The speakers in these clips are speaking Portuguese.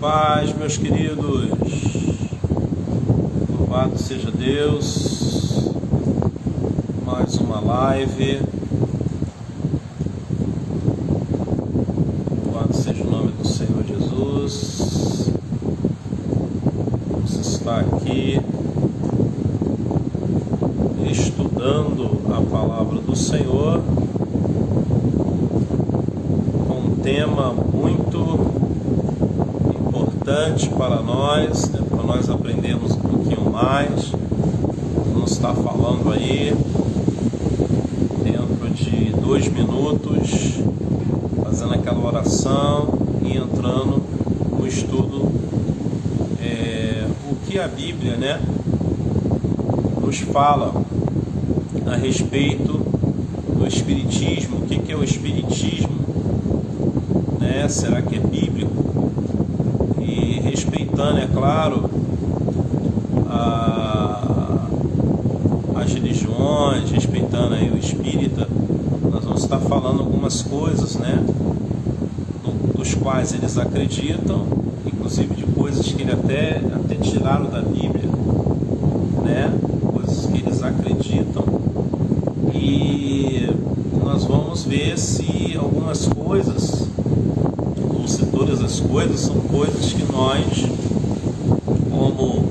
paz, meus queridos. Louvado seja Deus. Mais uma live. Louvado seja o nome do Senhor Jesus. Você está aqui estudando a palavra do Senhor com um tema muito importante para nós, né, para nós aprendermos um pouquinho mais. Vamos estar falando aí dentro de 2 minutos, fazendo aquela oração e entrando no estudo, o que a Bíblia, né, nos fala a respeito do Espiritismo. O que é o Espiritismo, né? Será que é bíblico? E respeitando, é claro, as religiões, respeitando aí o espírita, nós vamos estar falando algumas coisas, né, dos quais eles acreditam, inclusive de coisas que eles até tiraram da Bíblia, né, coisas que eles acreditam, e nós vamos ver se algumas coisas, ou se todas as coisas, são coisas que nós, como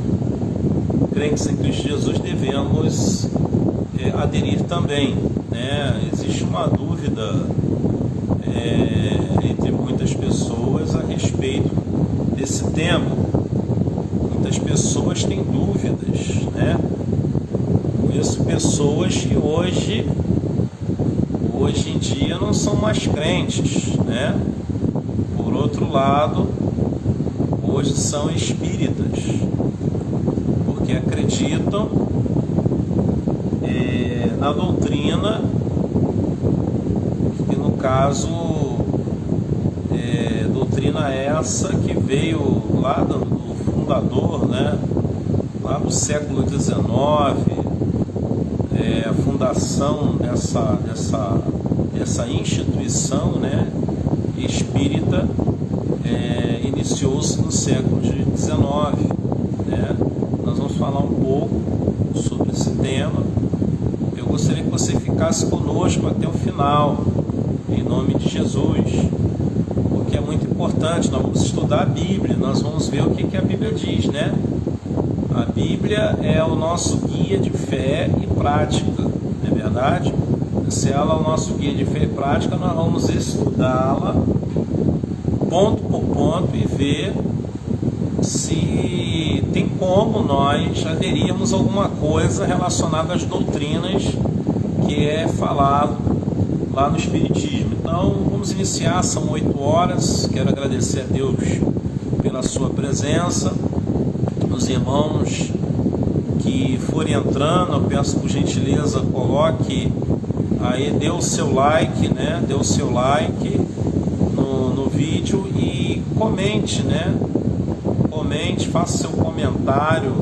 crentes em Cristo Jesus, devemos aderir também, né? Existe uma dúvida entre muitas pessoas a respeito desse tema. Muitas pessoas têm dúvidas, né? Conheço pessoas que hoje em dia não são mais crentes, né? Por outro lado, hoje são espíritas, porque acreditam na doutrina, que no caso doutrina essa que veio lá do fundador, né? Lá no século XIX, a fundação dessa instituição, né, espírita, iniciou-se no século XIX, né? Nós vamos falar um pouco sobre esse tema. Eu gostaria que você ficasse conosco até o final, em nome de Jesus, porque é muito importante. Nós vamos estudar a Bíblia, nós vamos ver o que a Bíblia diz, né? A Bíblia é o nosso guia de fé e prática, não é verdade? Se ela é o nosso guia de fé e prática, nós vamos estudá-la ponto por ponto e ver se tem como nós aderirmos a alguma coisa relacionada às doutrinas que é falado lá no Espiritismo. Então vamos iniciar, são 8 horas. Quero agradecer a Deus pela sua presença. Os irmãos que forem entrando, eu peço por gentileza, coloque aí, dê o seu like, né? Dê o seu like no vídeo e comente, né? Comente, faça seu comentário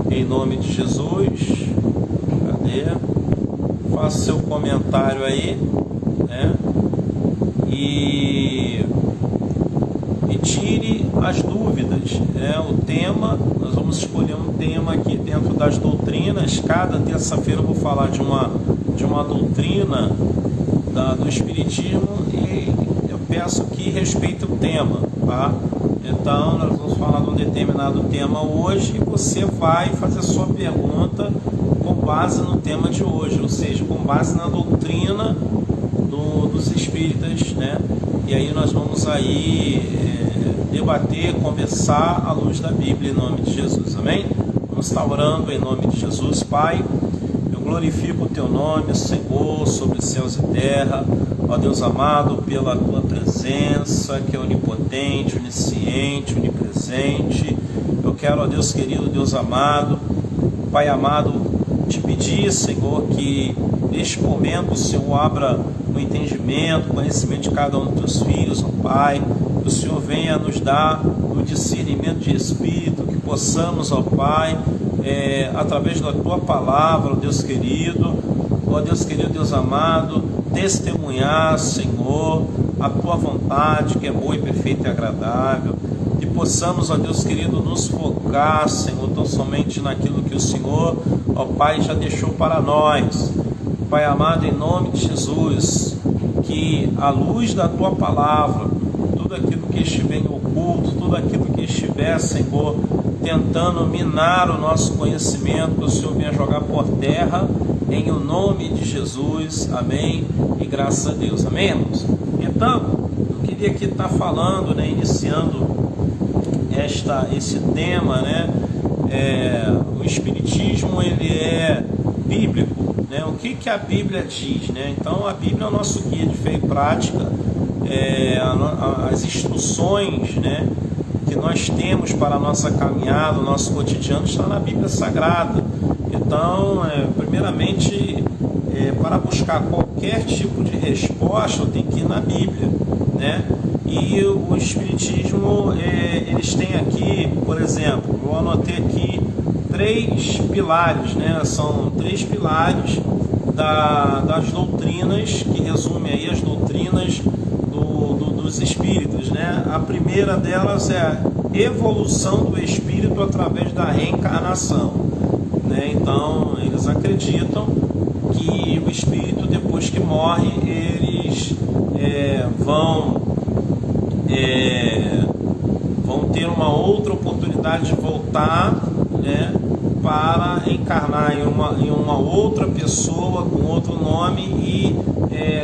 em nome de Jesus. Cadê? Faça seu comentário aí, né? E tire as dúvidas, né? O tema, nós vamos escolher um tema aqui dentro das doutrinas. Cada terça-feira eu vou falar de uma doutrina do Espiritismo, e eu peço que respeite o tema, tá? Então nós vamos falar de um determinado tema hoje e você vai fazer a sua pergunta com base no tema de hoje, ou seja, com base na doutrina dos espíritas, né? E aí nós vamos aí debater, conversar à luz da Bíblia, em nome de Jesus, amém? Vamos estar orando em nome de Jesus. Pai, eu glorifico o Teu nome, Senhor, sobre céus e terra, ó Deus amado, pela Tua presença, que é onipotente, onisciente, onipresente. Eu quero, ó Deus querido, Deus amado, Pai amado, te pedir, Senhor, que neste momento o Senhor abra o entendimento, o conhecimento de cada um dos Teus filhos, ó Pai. Que o Senhor venha nos dar o discernimento de espírito, que possamos, ó Pai, através da Tua palavra, ó Deus querido, Deus amado, testemunhar, Senhor, a tua vontade, que é boa e perfeita e agradável. Que possamos, ó Deus querido, nos focar, Senhor, tão somente naquilo que o Senhor, ó Pai, já deixou para nós. Pai amado, em nome de Jesus, que a luz da tua palavra, tudo aquilo que estiver em oculto, tudo aquilo que estiver, Senhor, tentando minar o nosso conhecimento, que o Senhor venha jogar por terra, em o nome de Jesus, amém, e graças a Deus, amém, irmãos? Então, eu queria aqui estar falando, né, iniciando esse tema, né, o Espiritismo, ele é bíblico, né? O que a Bíblia diz, né? Então, a Bíblia é o nosso guia de fé e prática, as instruções, né, que nós temos para a nossa caminhada, o nosso cotidiano, está na Bíblia Sagrada. Então, primeiramente, para buscar qualquer tipo de resposta, eu tenho que ir na Bíblia, né? E o Espiritismo, eles têm aqui, por exemplo, eu anotei aqui 3 pilares, né? São 3 pilares das doutrinas, que resumem aí as doutrinas dos espíritos, né? A primeira delas é a evolução do espírito através da reencarnação, né? Então, eles acreditam que o espírito, depois que morre, eles vão ter uma outra oportunidade de voltar, né, para encarnar em uma outra pessoa com outro nome e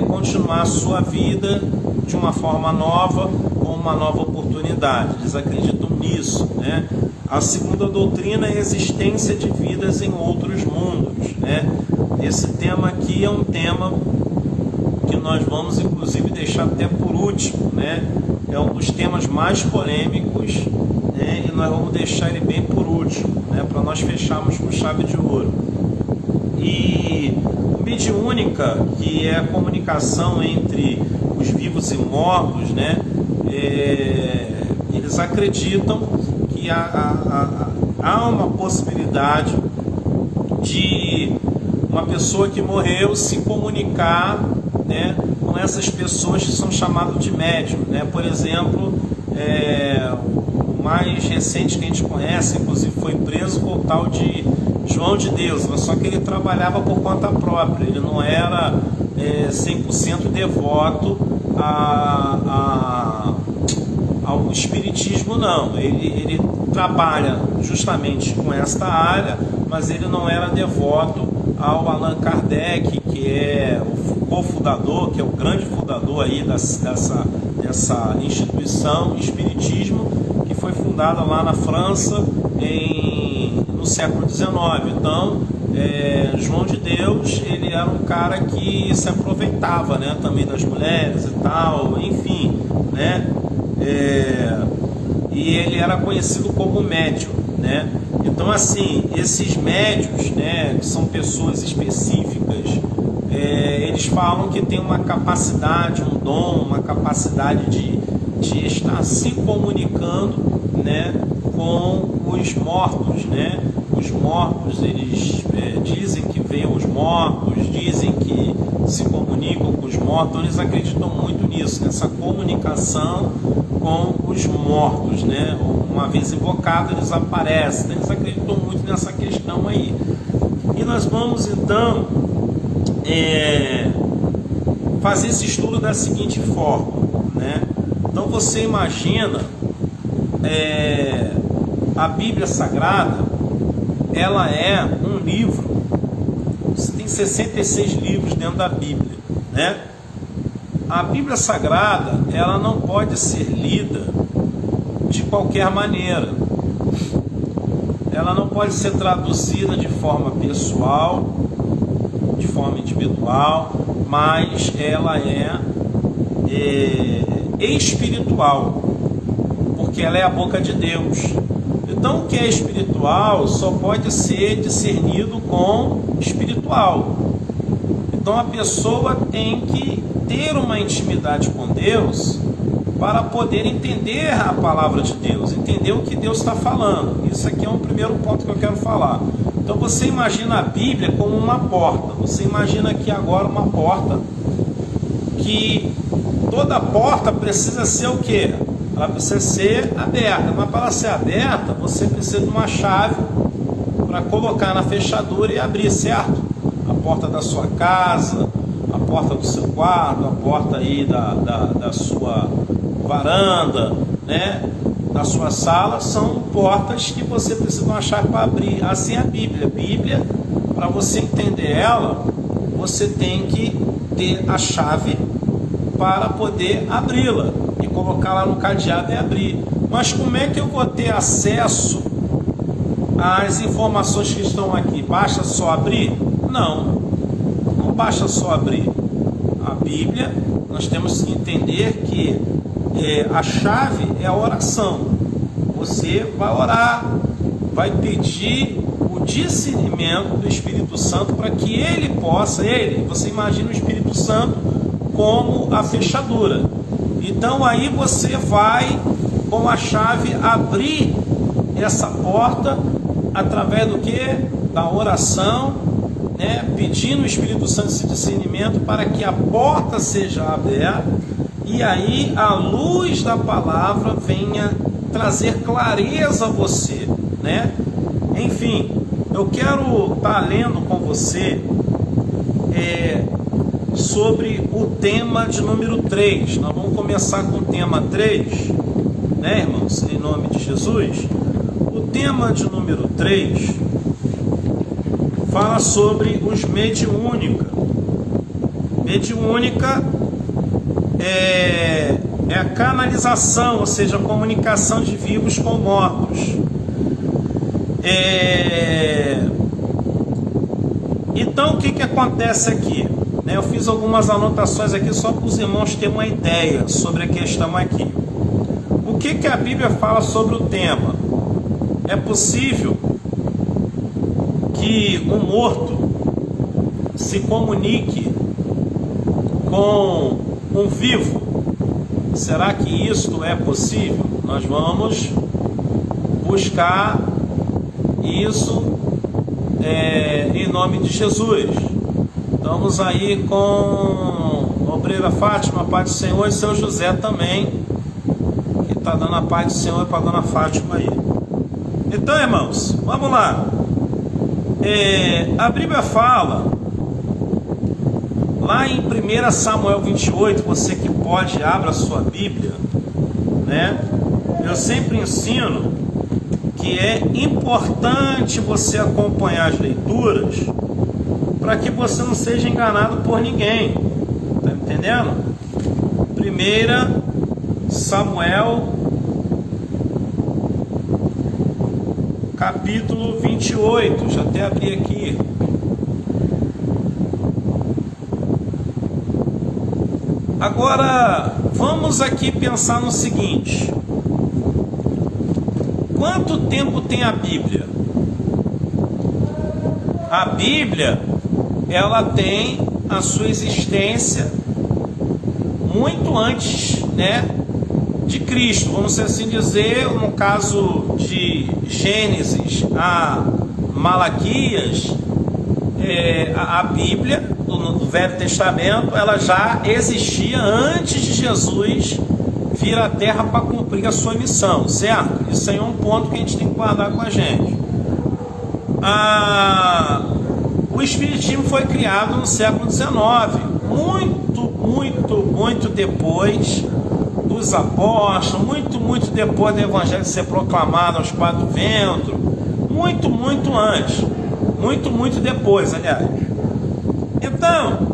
continuar a sua vida de uma forma nova, com uma nova oportunidade. Eles acreditam nisso, né? A segunda doutrina é a existência de vidas em outros mundos, né? Esse tema aqui é um tema que nós vamos inclusive deixar até por último, né? É um dos temas mais polêmicos, né? E nós vamos deixar ele bem por último, né? Para nós fecharmos com chave de ouro. E o mediúnica, que é a comunicação entre os vivos e mortos, né? Eles acreditam que há uma possibilidade de uma pessoa que morreu se comunicar, né, com essas pessoas que são chamadas de médium, né? Por exemplo, o mais recente que a gente conhece, inclusive foi preso, foi o tal de João de Deus, só que ele trabalhava por conta própria, ele não era 100% devoto ao espiritismo, não. Ele trabalha justamente com esta área, mas ele não era devoto ao Allan Kardec, que é o cofundador, que é o grande fundador aí dessa instituição, espiritismo, que foi fundada lá na França no século XIX. Então, João de Deus, ele era um cara que se aproveitava, né, também das mulheres e tal, enfim, né? E ele era conhecido como médium, né? Então, assim, esses médios, né, que são pessoas específicas, eles falam que tem uma capacidade, um dom, uma capacidade de estar se comunicando, né, com os mortos, né? Os mortos, eles dizem que veem os mortos, dizem que se comunicam com os mortos, então eles acreditam muito nisso, nessa comunicação com os mortos, né? Uma vez invocado, eles aparecem, então eles acreditam muito nessa questão aí. E nós vamos então fazer esse estudo da seguinte forma, né? Então você imagina a Bíblia Sagrada, ela é um livro, tem 66 livros dentro da Bíblia, né? A Bíblia Sagrada, ela não pode ser lida de qualquer maneira. Ela não pode ser traduzida de forma pessoal, de forma individual, mas ela é espiritual, porque ela é a boca de Deus. Então, o que é espiritual só pode ser discernido com espiritual. Então, a pessoa tem que ter uma intimidade com Deus para poder entender a palavra de Deus, entender o que Deus está falando. Isso aqui é um primeiro ponto que eu quero falar. Então, você imagina a Bíblia como uma porta. Você imagina aqui agora uma porta que toda porta precisa ser o quê? Ela precisa ser aberta, mas para ela ser aberta, você precisa de uma chave para colocar na fechadura e abrir, certo? A porta da sua casa, a porta do seu quarto, a porta aí da sua varanda, né? Da sua sala, são portas que você precisa de uma chave para abrir. Assim é a Bíblia. A Bíblia, para você entender ela, você tem que ter a chave para poder abri-la e colocar lá no cadeado e abrir. Mas como é que eu vou ter acesso às informações que estão aqui? Basta só abrir? Não, não basta só abrir. A Bíblia, nós temos que entender que a chave é a oração. Você vai orar, vai pedir o discernimento do Espírito Santo para que ele possa, você imagina o Espírito Santo como a fechadura. Então aí você vai com a chave abrir essa porta através do que? Da oração, né? Pedindo o Espírito Santo esse discernimento para que a porta seja aberta e aí a luz da palavra venha trazer clareza a você, né? Enfim, eu quero estar lendo com você sobre o tema de número 3. Nós vamos começar com o tema 3, né, irmãos? Em nome de Jesus. O tema de número 3 fala sobre os mediúnica. Mediúnica é a canalização, ou seja, a comunicação de vivos com mortos. Então, o que acontece aqui? Eu fiz algumas anotações aqui só para os irmãos terem uma ideia sobre a questão aqui. O que a Bíblia fala sobre o tema? É possível que um morto se comunique com um vivo? Será que isto é possível? Nós vamos buscar isso em nome de Jesus. Estamos aí com a obreira Fátima, a paz do Senhor, e seu José também, que está dando a paz do Senhor para a dona Fátima aí. Então, irmãos, vamos lá. A Bíblia fala, lá em 1 Samuel 28, você que pode, abra a sua Bíblia, né? Eu sempre ensino que é importante você acompanhar as leituras para que você não seja enganado por ninguém. Tá entendendo? 1 Samuel capítulo 28, já até abri aqui. Agora, vamos aqui pensar no seguinte: quanto tempo tem a Bíblia? A Bíblia, ela tem a sua existência muito antes, né, de Cristo, vamos assim dizer. No caso de Gênesis a Malaquias, a Bíblia do Velho Testamento, ela já existia antes de Jesus vir à Terra para cumprir a sua missão, certo? Isso aí é um ponto que a gente tem que guardar com a gente. O Espiritismo foi criado no século XIX, muito depois dos apóstolos, muito depois do Evangelho ser proclamado aos quatro ventos, muito antes, muito depois, aliás. Então,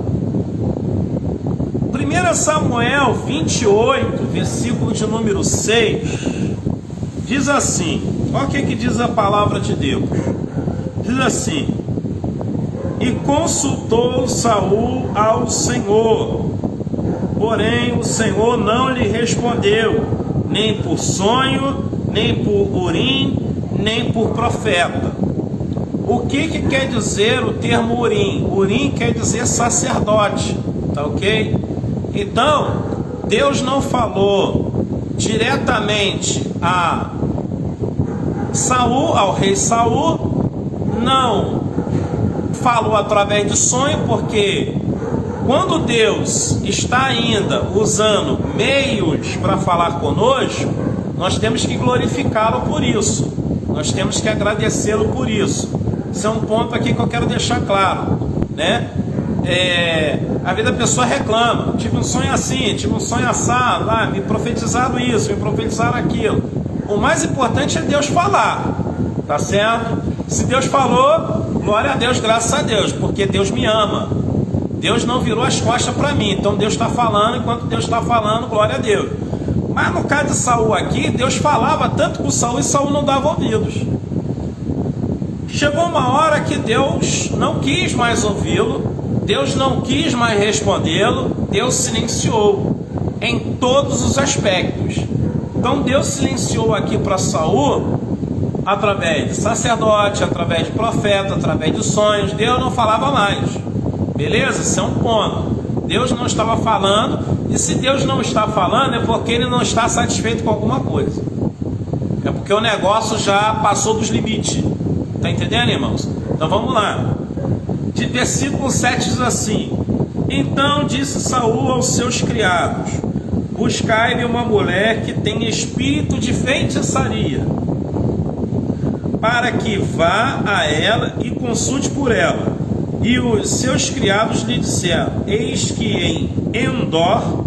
1 Samuel 28, versículo de número 6, diz assim, olha o que diz a palavra de Deus. Diz assim: e consultou Saul ao Senhor, porém o Senhor não lhe respondeu, nem por sonho, nem por Urim, nem por profeta. O que quer dizer o termo Urim? Urim quer dizer sacerdote, tá ok? Então, Deus não falou diretamente a Saul, ao rei Saul, não falou através de sonho, porque quando Deus está ainda usando meios para falar conosco, nós temos que glorificá-lo por isso, nós temos que agradecê-lo por isso. Esse é um ponto aqui que eu quero deixar claro, né? A vida da pessoa reclama, tive um sonho assim, tive um sonho assado, me profetizaram isso, me profetizaram aquilo. O mais importante é Deus falar, tá certo? Se Deus falou, glória a Deus, graças a Deus, porque Deus me ama. Deus não virou as costas para mim, então Deus está falando, enquanto Deus está falando, glória a Deus. Mas no caso de Saul aqui, Deus falava tanto com Saul e Saul não dava ouvidos. Chegou uma hora que Deus não quis mais ouvi-lo, Deus não quis mais respondê-lo, Deus silenciou em todos os aspectos. Então Deus silenciou aqui para Saul através de sacerdote, através de profeta, através de sonhos. Deus não falava mais. Beleza? Isso é um ponto. Deus não estava falando, e se Deus não está falando é porque Ele não está satisfeito com alguma coisa. É porque o negócio já passou dos limites. Está entendendo, irmãos? Então vamos lá. De versículo 7 diz assim: então disse Saul aos seus criados: buscai-me uma mulher que tenha espírito de feitiçaria, para que vá a ela e consulte por ela. E os seus criados lhe disseram: eis que em Endor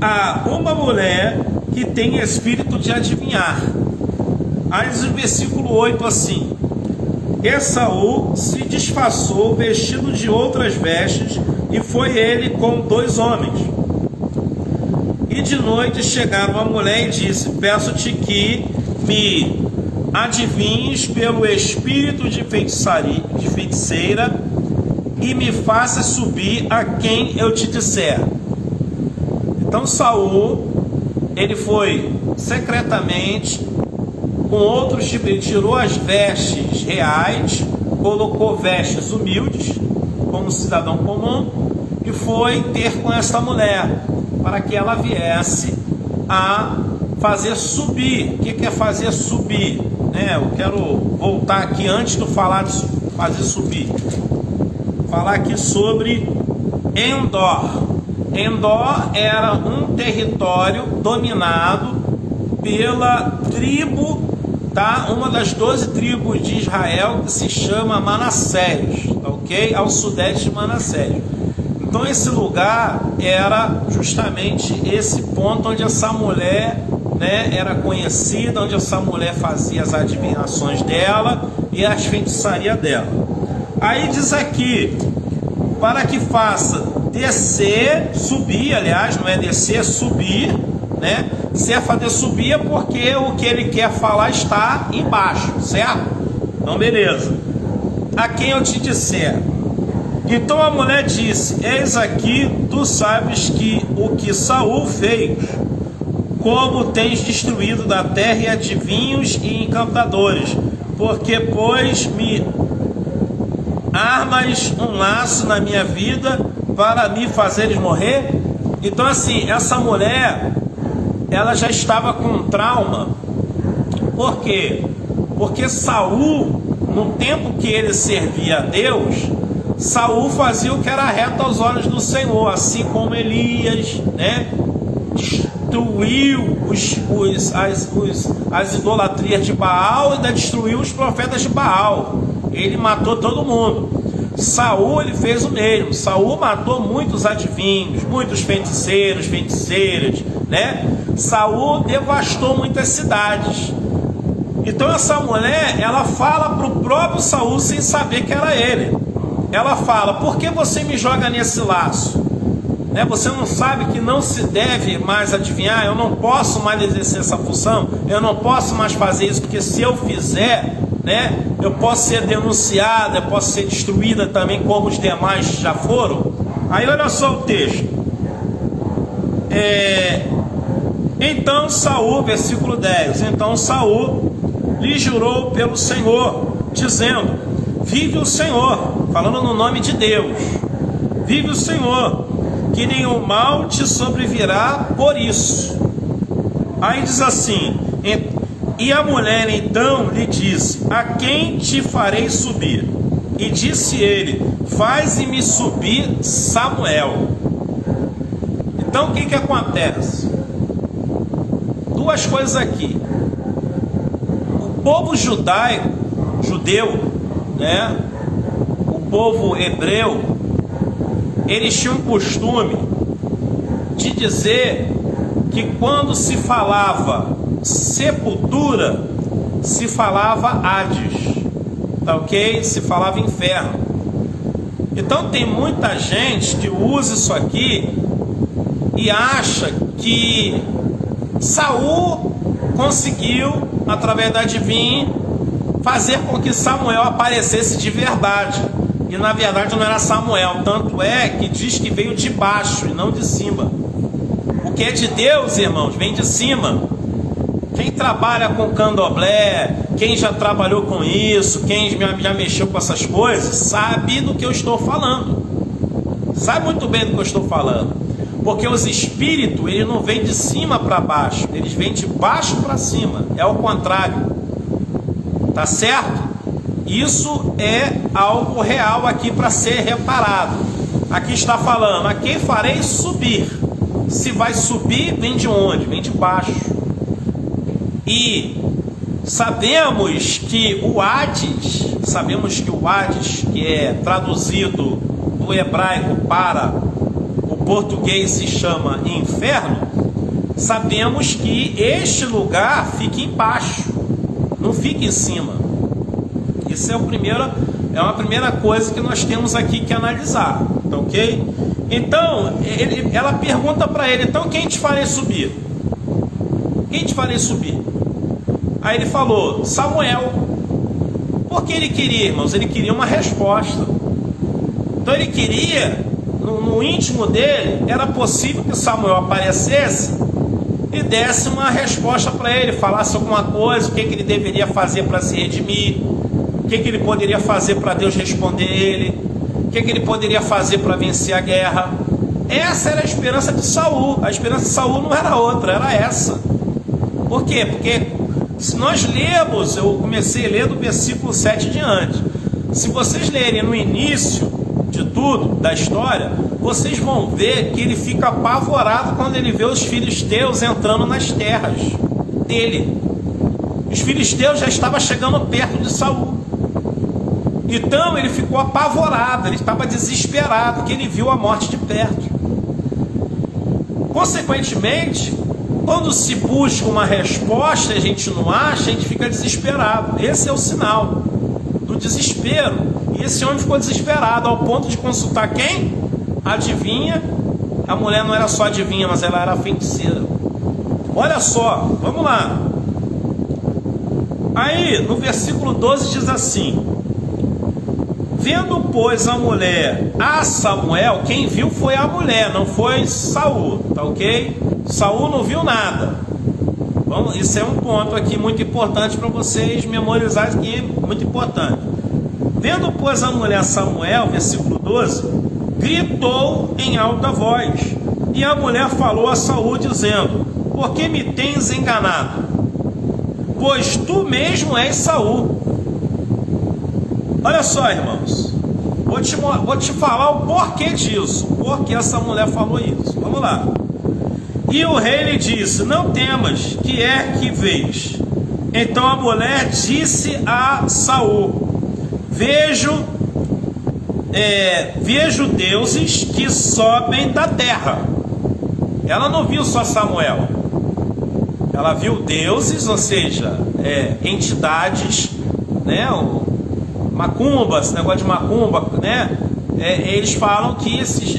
há uma mulher que tem espírito de adivinhar. Aí diz o versículo 8 assim: e Saul se disfarçou vestido de outras vestes, e foi ele com 2 homens. E de noite chegaram a mulher e disse: peço-te que me adivinhes pelo espírito de feiticeira, e me faça subir a quem eu te disser. Então Saul, ele foi secretamente, com outros tipos, ele tirou as vestes reais, colocou vestes humildes, como cidadão comum, e foi ter com esta mulher, para que ela viesse a fazer subir. O que é fazer subir? Eu quero voltar aqui antes de falar de fazer subir. Falar aqui sobre Endor. Endor era um território dominado pela tribo, uma das 12 tribos de Israel, que se chama Manassés, ok? Ao sudeste de Manassés. Então esse lugar era justamente esse ponto onde essa mulher, era conhecida, onde essa mulher fazia as adivinhações dela e as feitiçarias dela. Aí diz aqui: para que faça descer, subir, aliás, não é descer, é subir, Se é fazer subir é porque o que ele quer falar está embaixo, certo? Então beleza. A quem eu te disser. Então a mulher disse: eis aqui, tu sabes que o que Saul fez, como tens destruído da terra adivinhos e encantadores, porque pois me armas um laço na minha vida para me fazeres morrer. Então assim, essa mulher, ela já estava com trauma. Por quê? Porque Saul, no tempo que ele servia a Deus, Saul fazia o que era reto aos olhos do Senhor, assim como Elias, destruiu as idolatrias de Baal, e ainda destruiu os profetas de Baal. Ele matou todo mundo. Saul, ele fez o mesmo. Saul matou muitos adivinhos, muitos feiticeiros, feiticeiras, Saul devastou muitas cidades. Então essa mulher, ela fala para o próprio Saul sem saber que era ele. Ela fala: por que você me joga nesse laço? Você não sabe que não se deve mais adivinhar? Eu não posso mais exercer essa função, eu não posso mais fazer isso, porque se eu fizer, eu posso ser denunciada, eu posso ser destruída também, como os demais já foram. Aí olha só o texto. Então Saul, versículo 10, então Saul lhe jurou pelo Senhor, dizendo: vive o Senhor, falando no nome de Deus, vive o Senhor, que nenhum mal te sobrevirá por isso. Aí diz assim: e a mulher então lhe disse: a quem te farei subir? E disse ele: faze-me subir Samuel. Então o que acontece? Duas coisas aqui. O povo judeu, né? O povo hebreu, eles tinham um costume de dizer que quando se falava sepultura, se falava Hades, tá ok? Se falava inferno. Então tem muita gente que usa isso aqui e acha que Saul conseguiu, através da adivinha, fazer com que Samuel aparecesse de verdade. E na verdade não era Samuel. Tanto é que diz que veio de baixo e não de cima. O que é de Deus, irmãos, vem de cima. Quem trabalha com candomblé, quem já trabalhou com isso, quem já mexeu com essas coisas, sabe do que eu estou falando. Sabe muito bem do que eu estou falando. Porque os espíritos, eles não vêm de cima para baixo, eles vêm de baixo para cima. É o contrário. Tá certo? Isso é algo real aqui para ser reparado. Aqui está falando: a quem farei subir. Se vai subir, vem de onde? Vem de baixo. E sabemos que o Hades, que é traduzido do hebraico para o português se chama inferno, sabemos que este lugar fica embaixo, não fica em cima. Isso é uma primeira coisa que nós temos aqui que analisar, tá ok? Então, ela pergunta para ele: então quem te farei subir? Quem te farei subir? Aí ele falou: Samuel. Porque ele queria, irmãos, ele queria uma resposta. Então ele queria, no íntimo dele, era possível que Samuel aparecesse e desse uma resposta para ele, falasse alguma coisa, o que ele deveria fazer para se redimir, o que ele poderia fazer para Deus responder ele, o que ele poderia fazer para vencer a guerra. Essa era a esperança de Saul. A esperança de Saul não era outra, era essa. Por quê? Porque se nós lermos, eu comecei a ler do versículo 7 diante. Se vocês lerem no início de tudo, da história, vocês vão ver que ele fica apavorado quando ele vê os filisteus entrando nas terras dele. Os filisteus já estavam chegando perto de Saul. Então ele ficou apavorado, ele estava desesperado, porque ele viu a morte de perto. Consequentemente, quando se busca uma resposta e a gente não acha, a gente fica desesperado. Esse é o sinal do desespero. E esse homem ficou desesperado ao ponto de consultar quem? A adivinha. A mulher não era só adivinha, mas ela era feiticeira. Olha só, vamos lá. Aí no versículo 12 diz assim: vendo, pois, a mulher a Samuel, quem viu foi a mulher, não foi Saul, tá ok? Saul não viu nada. Bom, isso é um ponto aqui muito importante para vocês memorizarem, aqui, muito importante. Vendo, pois, a mulher Samuel, versículo 12, gritou em alta voz, e a mulher falou a Saul, dizendo: por que me tens enganado? Pois tu mesmo és Saul. Olha só, irmãos, vou te falar o porquê disso, porque essa mulher falou isso. Vamos lá. E o rei lhe disse: não temas, que é que vês? Então a mulher disse a Saul: vejo deuses que sobem da terra. Ela não viu só Samuel, ela viu deuses, ou seja, entidades, né? Macumba, esse negócio de macumba, né? Eles falam que esses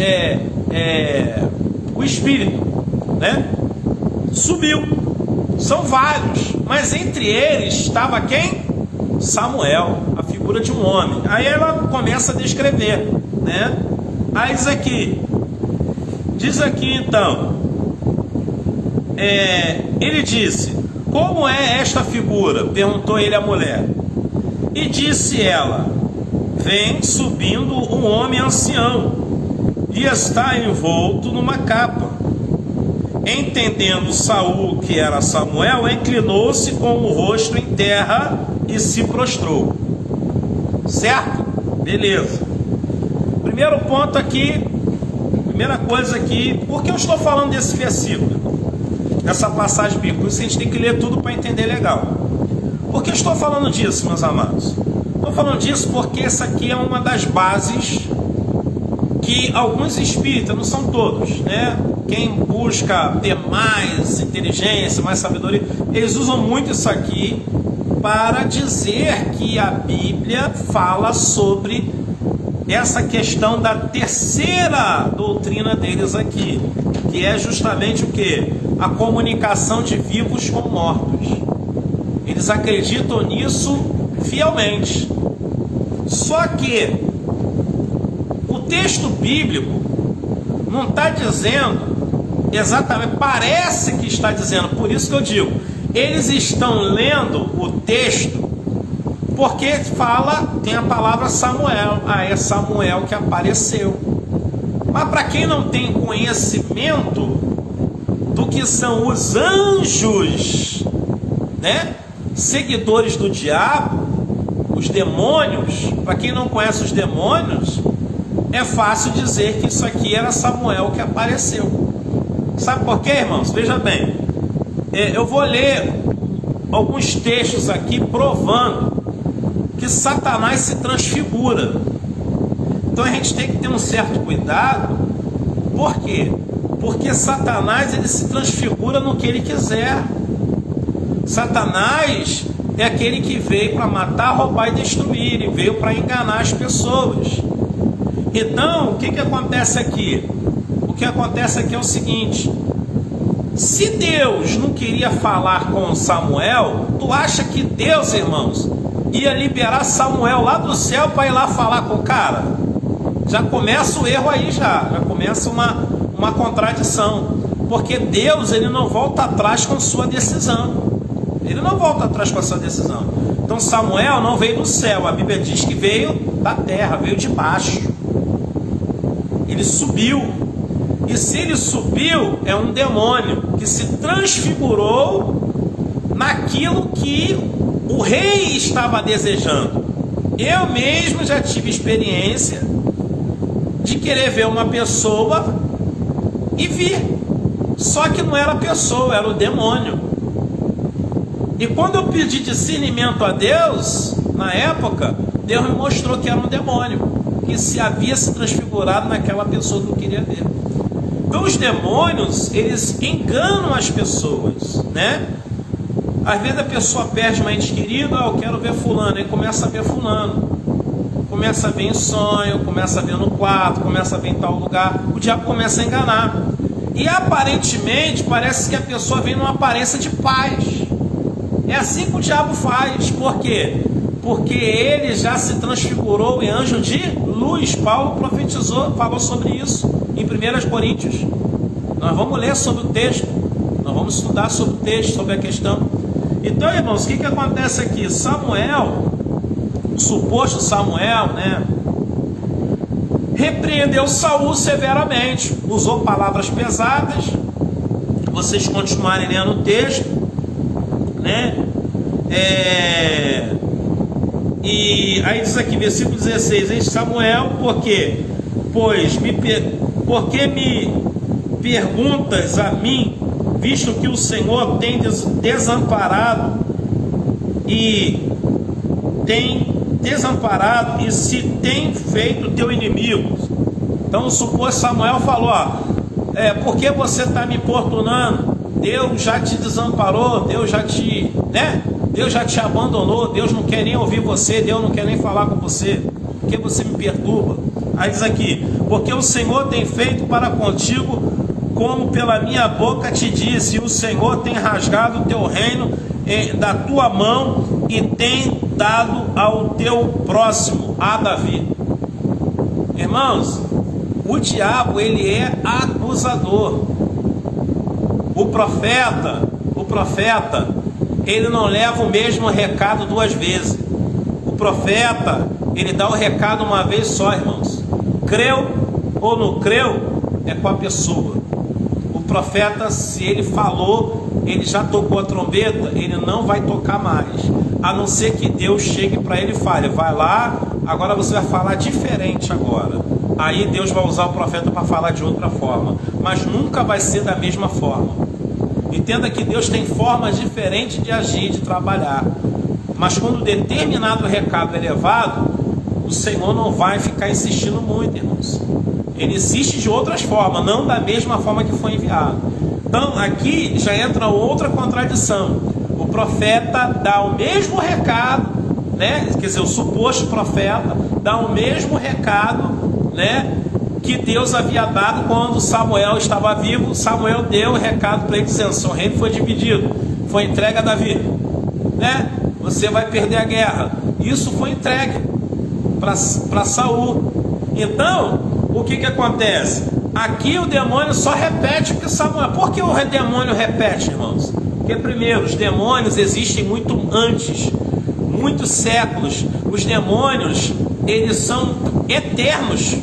o espírito, né? Subiu. São vários, mas entre eles estava quem? Samuel, a figura de um homem. Aí ela começa a descrever, né? Aí diz aqui então, ele disse: como é esta figura? Perguntou ele à mulher. E disse ela: vem subindo um homem ancião, e está envolto numa capa. Entendendo Saul que era Samuel, inclinou-se com o rosto em terra e se prostrou. Certo? Beleza. Primeiro ponto aqui, primeira coisa aqui, por que eu estou falando desse versículo? Dessa passagem bíblica? Isso a gente tem que ler tudo para entender legal. Por que eu estou falando disso, meus amados? Estou falando disso porque essa aqui é uma das bases que alguns espíritas, não são todos, né? Quem busca ter mais inteligência, mais sabedoria, eles usam muito isso aqui para dizer que a Bíblia fala sobre essa questão da terceira doutrina deles aqui, que é justamente o que? A comunicação de vivos com mortos. Eles acreditam nisso fielmente. Só que o texto bíblico não está dizendo exatamente, parece que está dizendo, por isso que eu digo, eles estão lendo o texto porque fala, tem a palavra Samuel, é Samuel que apareceu. Mas para quem não tem conhecimento do que são os anjos, né, seguidores do diabo, os demônios, para quem não conhece os demônios, é fácil dizer que isso aqui era Samuel que apareceu. Sabe por quê, irmãos? Veja bem, eu vou ler alguns textos aqui provando que Satanás se transfigura. Então a gente tem que ter um certo cuidado. Por quê? Porque Satanás, ele se transfigura no que ele quiser. Satanás é aquele que veio para matar, roubar e destruir. Ele veio para enganar as pessoas. Então, o que acontece aqui? O que acontece aqui é o seguinte: se Deus não queria falar com Samuel, tu acha que Deus, irmãos, ia liberar Samuel lá do céu para ir lá falar com o cara? Já começa o erro aí, já começa uma contradição, porque Deus, ele não volta atrás com sua decisão. Ele não volta atrás com a sua decisão. Então Samuel não veio do céu, a Bíblia diz que veio da terra, veio de baixo. Ele subiu. E se ele subiu, é um demônio que se transfigurou naquilo que o rei estava desejando. Eu mesmo já tive experiência de querer ver uma pessoa e vi. Só que não era a pessoa, era o demônio. E quando eu pedi discernimento a Deus, na época, Deus me mostrou que era um demônio, que se havia se transfigurado naquela pessoa que eu queria ver. Então os demônios, eles enganam as pessoas, né? Às vezes a pessoa perde um ente querido, eu quero ver fulano, aí começa a ver fulano, começa a ver em sonho, começa a ver no quarto, começa a ver em tal lugar, o diabo começa a enganar. E aparentemente parece que a pessoa vem numa aparência de paz. É assim que o diabo faz. Por quê? Porque ele já se transfigurou em anjo de luz. Paulo profetizou, falou sobre isso em 1 Coríntios. Nós vamos ler sobre o texto, nós vamos estudar sobre o texto, sobre a questão. Então, irmãos, o que acontece aqui? Samuel, o suposto Samuel, né, repreendeu Saul severamente, usou palavras pesadas. Vocês continuarem lendo o texto, né? E aí diz aqui, versículo 16: em Samuel, por quê? Porque me perguntas a mim, visto que o Senhor tem desamparado e se tem feito teu inimigo. Então o suposto Samuel falou: por que você está me importunando? Deus já te desamparou, Deus já te abandonou, Deus não quer nem ouvir você, Deus não quer nem falar com você, porque você me perturba. Aí diz aqui: porque o Senhor tem feito para contigo como pela minha boca te disse, e o Senhor tem rasgado o teu reino da tua mão e tem dado ao teu próximo, a Davi. Irmãos, o diabo, ele é acusador. O profeta, ele não leva o mesmo recado duas vezes. O profeta, ele dá o recado uma vez só, irmãos. Creu ou não creu, é com a pessoa. O profeta, se ele falou, ele já tocou a trombeta, ele não vai tocar mais, a não ser que Deus chegue para ele e fale: vai lá, agora você vai falar diferente agora. Aí Deus vai usar o profeta para falar de outra forma, mas nunca vai ser da mesma forma. Entenda que Deus tem formas diferentes de agir, de trabalhar, mas quando determinado recado é levado, o Senhor não vai ficar insistindo muito, irmãos. Ele insiste de outras formas, não da mesma forma que foi enviado. Então aqui já entra outra contradição. O profeta dá o mesmo recado, né? Quer dizer, o suposto profeta dá o mesmo recado, né, que Deus havia dado quando Samuel estava vivo. Samuel deu o recado para ele dizendo: seu reino foi dividido, foi entregue a Davi, né? Você vai perder a guerra. Isso foi entregue para Saul. Então, o que acontece? Aqui o demônio só repete o que Samuel. Por que o demônio repete, irmãos? Porque primeiro, os demônios existem muito antes, muitos séculos. Os demônios, eles são eternos.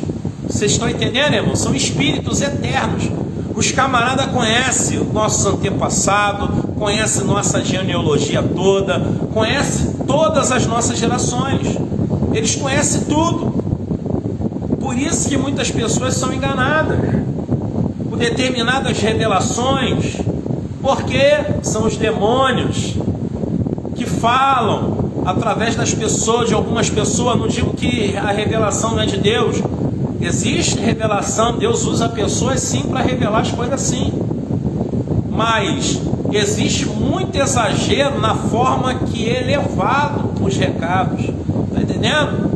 Vocês estão entendendo, irmão? São espíritos eternos. Os camaradas conhecem o nosso antepassado, conhecem nossa genealogia toda, conhecem todas as nossas gerações. Eles conhecem tudo. Por isso que muitas pessoas são enganadas por determinadas revelações, porque são os demônios que falam através das pessoas, de algumas pessoas. Não digo que a revelação não é de Deus. Existe revelação, Deus usa pessoas sim para revelar as coisas sim, mas existe muito exagero na forma que é levado os recados, está entendendo?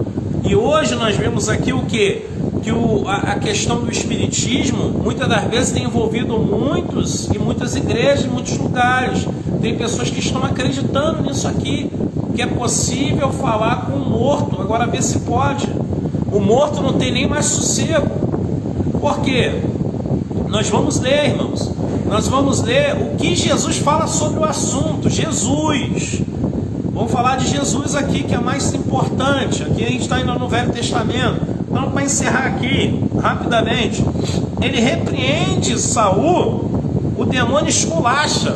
E hoje nós vemos aqui o que? Que a questão do espiritismo muitas das vezes tem envolvido muitas igrejas, em muitos lugares. Tem pessoas que estão acreditando nisso aqui, que é possível falar com o morto. Agora vê se pode. O morto não tem nem mais sossego. Por quê? Nós vamos ler, irmãos. Nós vamos ler o que Jesus fala sobre o assunto. Jesus. Vamos falar de Jesus aqui, que é mais importante. Aqui a gente está indo no Velho Testamento. Então, para encerrar aqui, rapidamente, ele repreende Saul, o demônio esculacha.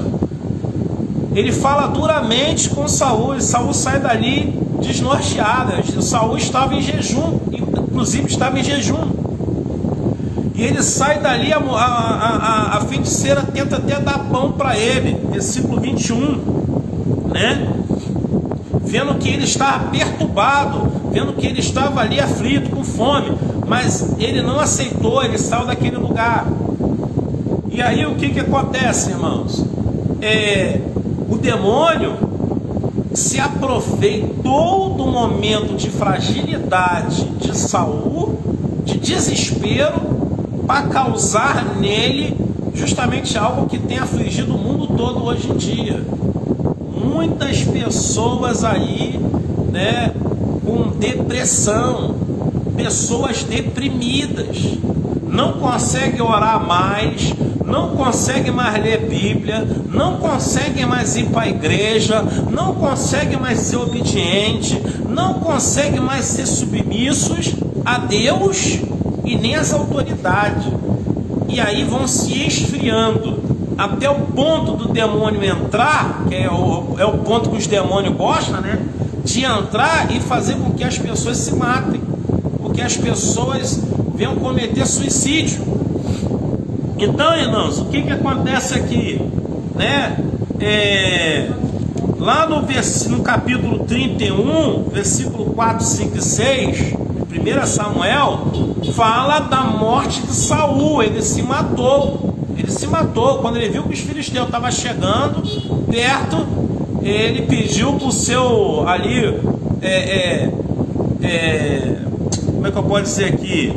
Ele fala duramente com Saul, e Saul sai dali desnorteado. Saul estava em jejum, inclusive estava em jejum. E ele sai dali, a feiticeira tenta até dar pão para ele, versículo 21, né? Vendo que ele estava perturbado, vendo que ele estava ali aflito, com fome, mas ele não aceitou, ele saiu daquele lugar. E aí o que acontece, irmãos? O demônio se aproveitou do momento de fragilidade de Saul, de desespero, para causar nele justamente algo que tem afligido o mundo todo hoje em dia. Muitas pessoas aí, né, com depressão, pessoas deprimidas, não conseguem orar mais, não conseguem mais ler Bíblia, não conseguem mais ir para a igreja, não conseguem mais ser obediente, não conseguem mais ser submissos a Deus e nem às autoridades. E aí vão se esfriando até o ponto do demônio entrar, que é o ponto que os demônios gostam, né? De entrar e fazer com que as pessoas se matem, porque as pessoas venham cometer suicídio. Então, irmãos, o que acontece aqui, né? Lá no capítulo 31, versículo 4, 5 e 6, 1 Samuel, fala da morte de Saul. Ele se matou. Quando ele viu que os filisteus estavam chegando perto, ele pediu para o seu ali, como é que eu posso dizer aqui?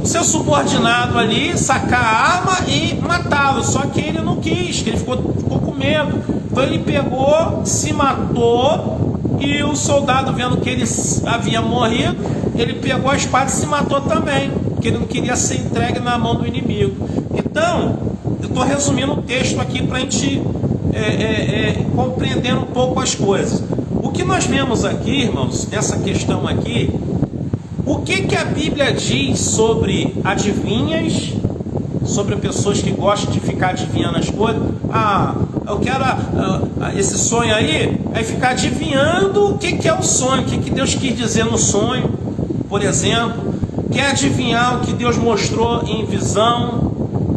O seu subordinado ali sacar a arma e matá-lo. Só que ele não quis, que ele ficou com medo. Então ele pegou, se matou, e o soldado, vendo que ele havia morrido, ele pegou a espada e se matou também, porque ele não queria ser entregue na mão do inimigo. Então, eu estou resumindo o texto aqui para a gente compreender um pouco as coisas. O que nós vemos aqui, irmãos, nessa questão aqui, o que a Bíblia diz sobre adivinhas, sobre pessoas que gostam de ficar adivinhando as coisas? eu quero esse sonho aí ficar adivinhando o que é o sonho, o que Deus quis dizer no sonho, por exemplo. Quer adivinhar o que Deus mostrou em visão,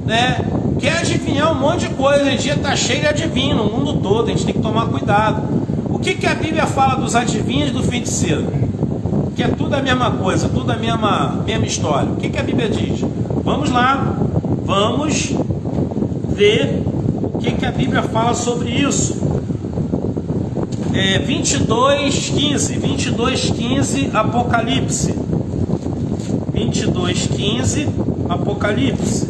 né? Quer adivinhar um monte de coisa. Hoje em dia está cheio de adivinho no mundo todo, a gente tem que tomar cuidado. O que a Bíblia fala dos adivinhos e do feiticeiro? Que é tudo a mesma coisa, tudo a mesma história. O que a Bíblia diz? Vamos lá, vamos ver o que a Bíblia fala sobre isso. 22:15, Apocalipse. 22:15, Apocalipse.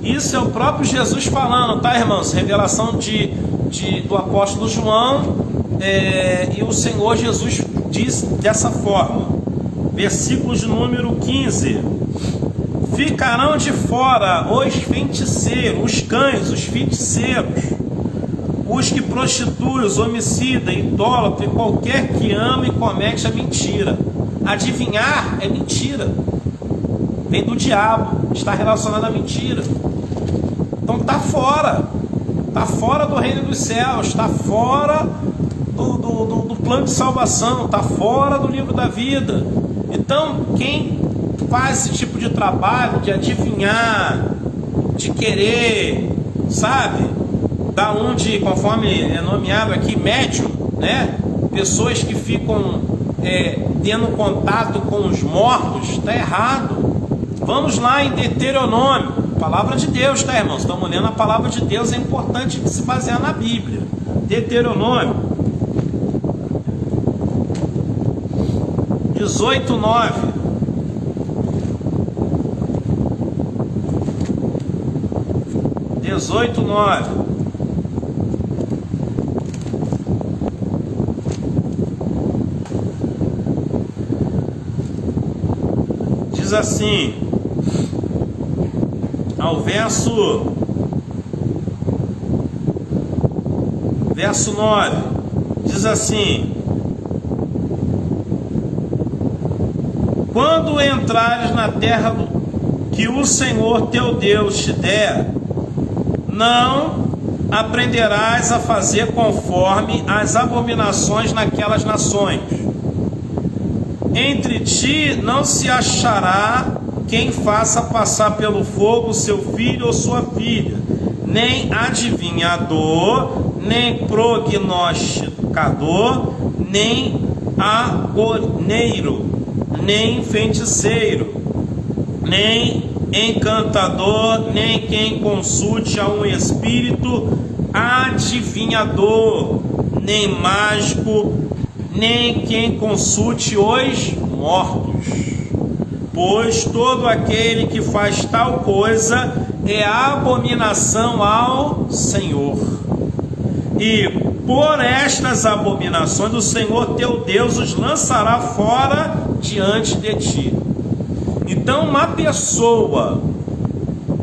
Isso é o próprio Jesus falando, tá, irmãos? Revelação do apóstolo João, e o Senhor Jesus diz dessa forma. Versículo de número 15: ficarão de fora os feiticeiros, os cães, os feiticeiros, os que prostituem, os homicidas, idólatras, e qualquer que ama e comete a mentira. Adivinhar é mentira, vem do diabo, está relacionado à mentira. Então está fora do reino dos céus, está fora do plano de salvação, está fora do livro da vida. Então quem faz esse tipo de trabalho, de adivinhar, de querer, sabe, da onde, conforme é nomeado aqui, médium, né? Pessoas que ficam tendo contato com os mortos, está errado. Vamos lá em Deuteronômio, palavra de Deus, tá, irmãos? Estamos lendo a palavra de Deus, é importante se basear na Bíblia. Deuteronômio 18:9. Diz assim, ao verso 9, diz assim: quando entrares na terra que o Senhor teu Deus te der, não aprenderás a fazer conforme as abominações naquelas nações. Entre ti não se achará quem faça passar pelo fogo seu filho ou sua filha, nem adivinhador, nem prognosticador, nem agoneiro, nem feiticeiro, nem encantador, nem quem consulte a um espírito adivinhador, nem mágico, nem quem consulte os mortos. Pois todo aquele que faz tal coisa é abominação ao Senhor. E por estas abominações o Senhor teu Deus os lançará fora diante de ti. Então uma pessoa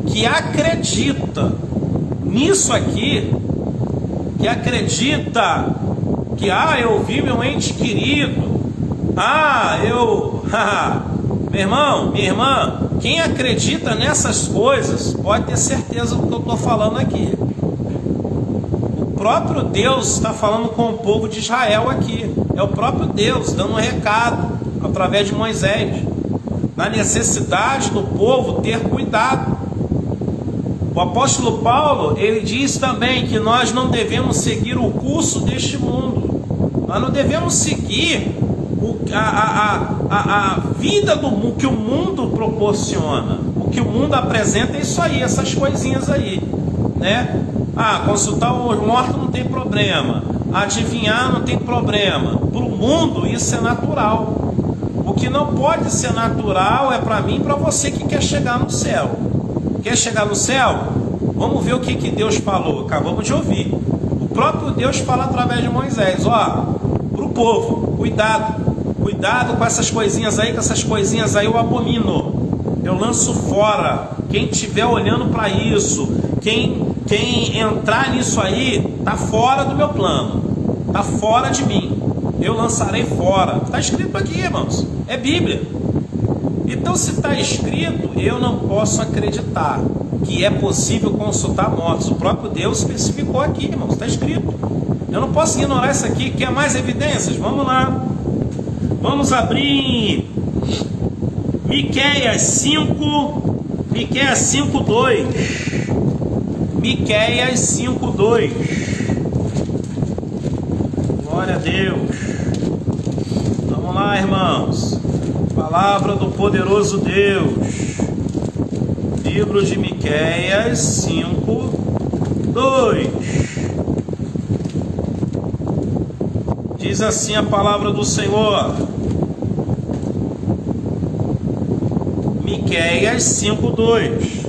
que acredita nisso aqui, que acredita que eu vi meu ente querido, meu irmão, minha irmã, quem acredita nessas coisas pode ter certeza do que eu estou falando aqui. O próprio Deus está falando com o povo de Israel aqui. É o próprio Deus dando um recado através de Moisés, na necessidade do povo ter cuidado. O apóstolo Paulo, ele diz também que nós não devemos seguir o curso deste mundo. Nós não devemos seguir a vida do mundo, que o mundo proporciona. O que o mundo apresenta é isso aí, essas coisinhas aí, né? Consultar os mortos não tem problema, adivinhar não tem problema. Para o mundo isso é natural. O que não pode ser natural é para mim e para você que quer chegar no céu. Quer chegar no céu? Vamos ver o que Deus falou. Acabamos de ouvir. O próprio Deus fala através de Moisés: para o povo, cuidado com essas coisinhas aí, eu abomino, eu lanço fora. Quem estiver olhando para isso, quem entrar nisso aí, está fora do meu plano, está fora de mim, eu lançarei fora. Está escrito aqui, irmãos, é Bíblia. Então, se está escrito, eu não posso acreditar. que é possível consultar mortos. O próprio Deus especificou aqui, irmãos, está escrito. Eu não posso ignorar isso aqui. Quer mais evidências? Vamos lá. Vamos abrir Miqueias 5, Miqueias 5:2. Miqueias 5:2. Glória a Deus. Vamos lá, irmãos. Palavra do poderoso Deus. Livro de Miqueias 5:2. Diz assim a palavra do Senhor. Miqueias 5:2.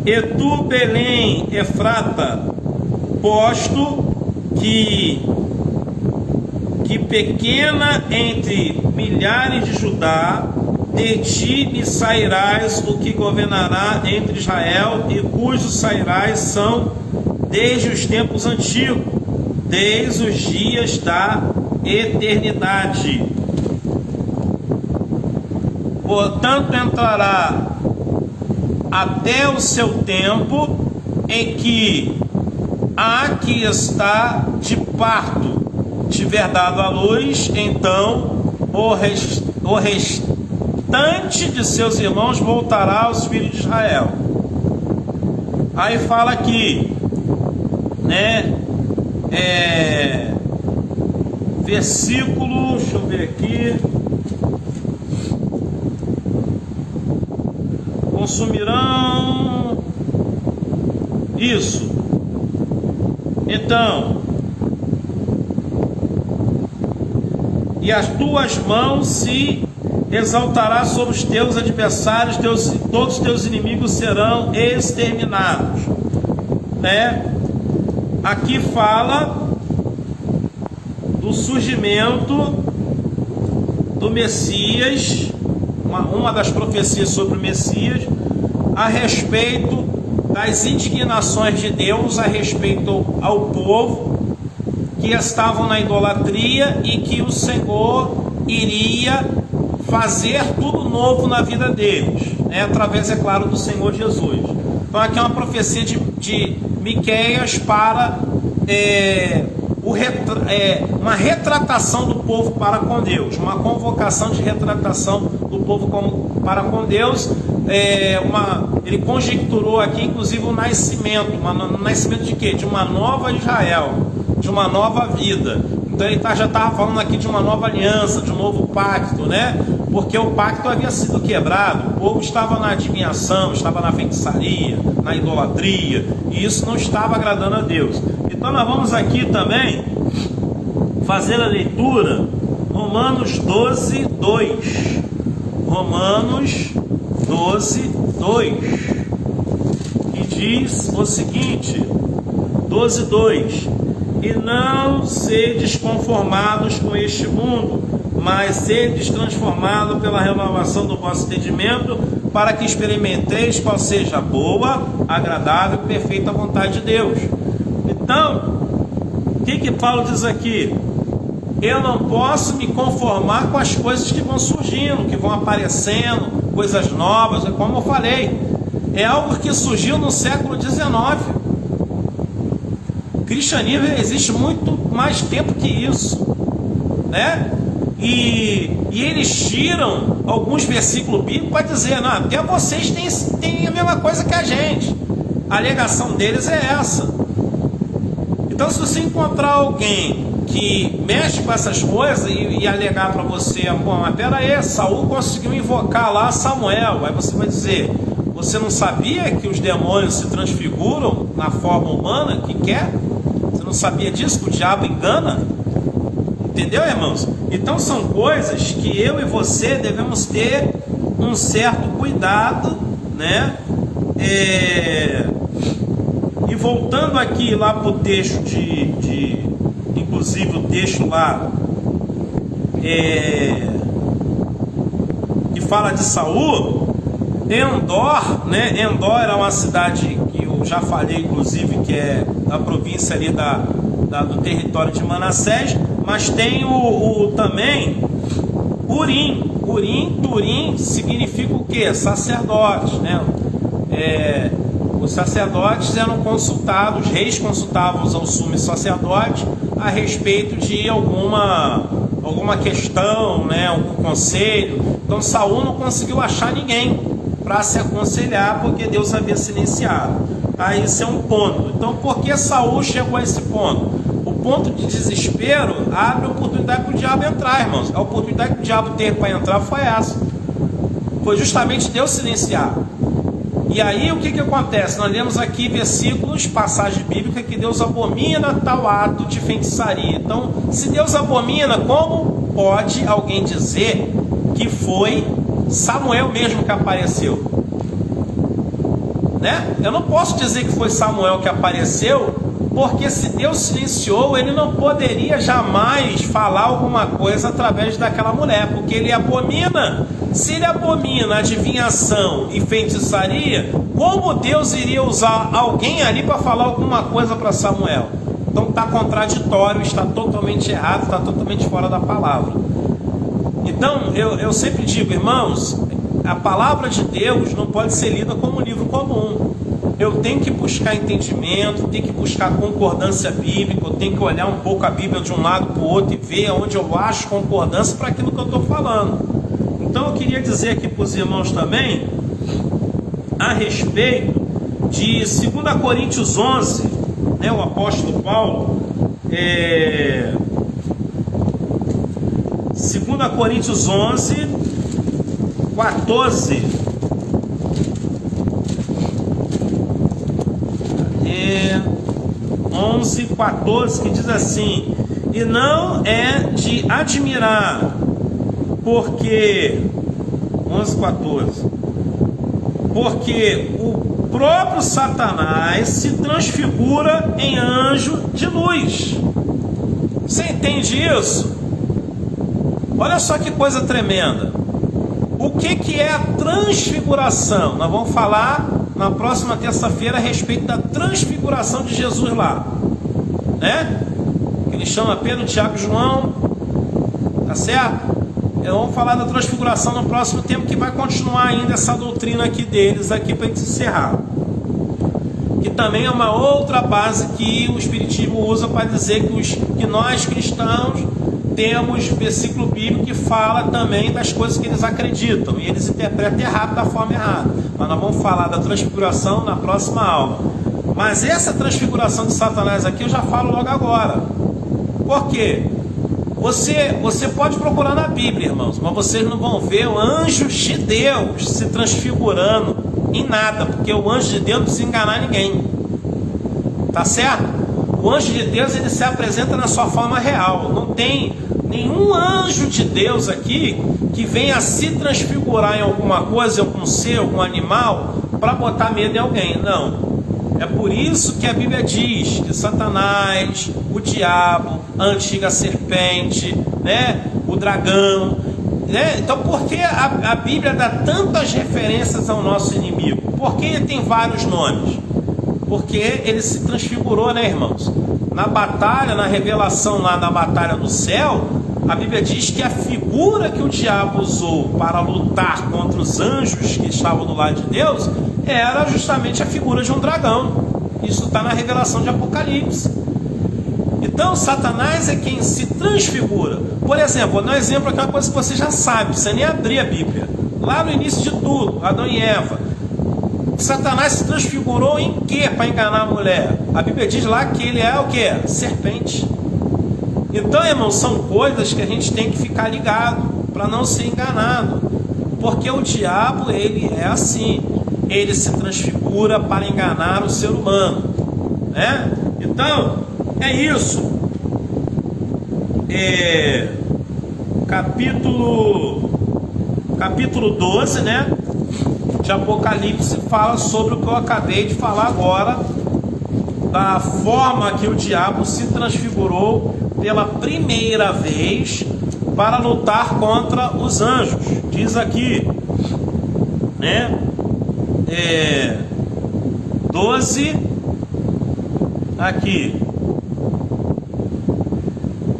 E tu, Belém, Efrata, posto que pequena entre milhares de Judá, de ti me sairás o que governará entre Israel, e cujos sairás são desde os tempos antigos, desde os dias da eternidade. Portanto, entrará até o seu tempo em que a que está de parto tiver dado à luz, então o restante de seus irmãos voltará aos filhos de Israel. Aí fala aqui, né? Versículo, deixa eu ver aqui. Consumirão isso. Então, e as tuas mãos se exaltará sobre os teus adversários, todos os teus inimigos serão exterminados, né? Aqui fala do surgimento do Messias, uma das profecias sobre o Messias, a respeito das indignações de Deus a respeito ao povo que estavam na idolatria e que o Senhor iria fazer tudo novo na vida deles, né? Através, é claro, do Senhor Jesus. Então aqui é uma profecia de Miqueias para uma retratação do povo para com Deus, uma convocação de retratação do povo para com Deus. Ele conjecturou aqui, inclusive, o nascimento. Um nascimento de quê? De uma nova Israel, de uma nova vida. Então ele já estava falando aqui de uma nova aliança, de um novo pacto, né? Porque o pacto havia sido quebrado, o povo estava na adivinhação, estava na feitiçaria, na idolatria, e isso não estava agradando a Deus. Então nós vamos aqui também fazer a leitura, Romanos 12:2. Romanos 12:2, que diz o seguinte, 12:2: e não sedes conformados com este mundo, mas sedes transformados pela renovação do vosso entendimento, para que experimenteis qual seja a boa, agradável e perfeita vontade de Deus. Então, o que Paulo diz aqui? Eu não posso me conformar com as coisas que vão surgindo, que vão aparecendo, coisas novas, como eu falei, é algo que surgiu no século XIX. O cristianismo existe muito mais tempo que isso, né? E eles tiram alguns versículos bíblicos para dizer, não, até vocês têm a mesma coisa que a gente. A alegação deles é essa. Então, se você encontrar alguém que mexe com essas coisas e alegar para você, pô, mas pera aí, Saul conseguiu invocar lá Samuel, aí você vai dizer, você não sabia que os demônios se transfiguram na forma humana que quer? Você não sabia disso, que o diabo engana? Entendeu, irmãos? Então são coisas que eu e você devemos ter um certo cuidado, né? E voltando aqui lá para o texto inclusive o texto lá que fala de Saul, Endor, né? Endor era uma cidade que eu já falei, inclusive, que é da província ali do território de Manassés, mas tem também Urim. Turim significa o quê? Sacerdote, né? os sacerdotes eram consultados, os reis consultavam ao sumo sacerdote a respeito de alguma questão, né, algum conselho. Então Saul não conseguiu achar ninguém para se aconselhar, porque Deus havia silenciado. Aí isso é um ponto. Então por que Saul chegou a esse ponto? O ponto de desespero abre a oportunidade para o diabo entrar, irmãos. A oportunidade que o diabo teve para entrar foi essa. Foi justamente Deus silenciar. E aí o que acontece? Nós lemos aqui versículos, passagem bíblica, que Deus abomina tal ato de feitiçaria. Então, se Deus abomina, como pode alguém dizer que foi Samuel mesmo que apareceu? Né? Eu não posso dizer que foi Samuel que apareceu, porque se Deus silenciou, ele não poderia jamais falar alguma coisa através daquela mulher, porque ele abomina. Se ele abomina adivinhação e feitiçaria, como Deus iria usar alguém ali para falar alguma coisa para Samuel? Então está contraditório, está totalmente errado, está totalmente fora da palavra. Então eu sempre digo, irmãos, a palavra de Deus não pode ser lida como um livro comum. Eu tenho que buscar entendimento, tenho que buscar concordância bíblica, eu tenho que olhar um pouco a Bíblia de um lado para o outro e ver onde eu acho concordância para aquilo que eu estou falando. Então eu queria dizer aqui para os irmãos também, a respeito de 2 Coríntios 11, né, o apóstolo Paulo, 2 Coríntios 11, 14, 11, 14, que diz assim: e não é de admirar, porque 11, 14, porque o próprio Satanás se transfigura em anjo de luz. Você entende isso? Olha só que coisa tremenda. O que é a transfiguração? Nós vamos falar na próxima terça-feira a respeito da transfiguração de Jesus lá, né? Ele chama Pedro, Tiago e João, tá certo? Vamos falar da transfiguração no próximo tempo, que vai continuar ainda essa doutrina aqui deles, aqui para a gente encerrar. Que também é uma outra base que o Espiritismo usa para dizer que nós cristãos temos versículo bíblico que fala também das coisas que eles acreditam, e eles interpretam errado, da forma errada. Mas nós vamos falar da transfiguração na próxima aula. Mas essa transfiguração de Satanás aqui eu já falo logo agora. Por quê? Você pode procurar na Bíblia, irmãos, mas vocês não vão ver anjos de Deus se transfigurando em nada, porque o anjo de Deus não precisa enganar ninguém. Tá certo? O anjo de Deus, ele se apresenta na sua forma real. Não tem nenhum anjo de Deus aqui que venha se transfigurar em alguma coisa, algum ser, algum animal, para botar medo em alguém. Não. É por isso que a Bíblia diz que Satanás, o diabo, a antiga serpente, né, o dragão, né? Então por que a Bíblia dá tantas referências ao nosso inimigo? Por que ele tem vários nomes? Porque ele se transfigurou, né, irmãos? Na batalha, na revelação lá da batalha do céu, a Bíblia diz que a figura que o diabo usou para lutar contra os anjos que estavam do lado de Deus era justamente a figura de um dragão. Isso está na revelação de Apocalipse. Então Satanás é quem se transfigura. Por exemplo, vou dar um exemplo aqui, uma coisa que você já sabe, você nem abrir a Bíblia. Lá no início de tudo, Adão e Eva, Satanás se transfigurou em quê para enganar a mulher? A Bíblia diz lá que ele é o quê? Serpente. Então, irmãos, são coisas que a gente tem que ficar ligado para não ser enganado. Porque o diabo, ele é assim. Ele se transfigura para enganar o ser humano, né? Então, é isso. Capítulo 12, né, de Apocalipse, fala sobre o que eu acabei de falar agora, da forma que o diabo se transfigurou pela primeira vez para lutar contra os anjos. Diz aqui, né, 12, aqui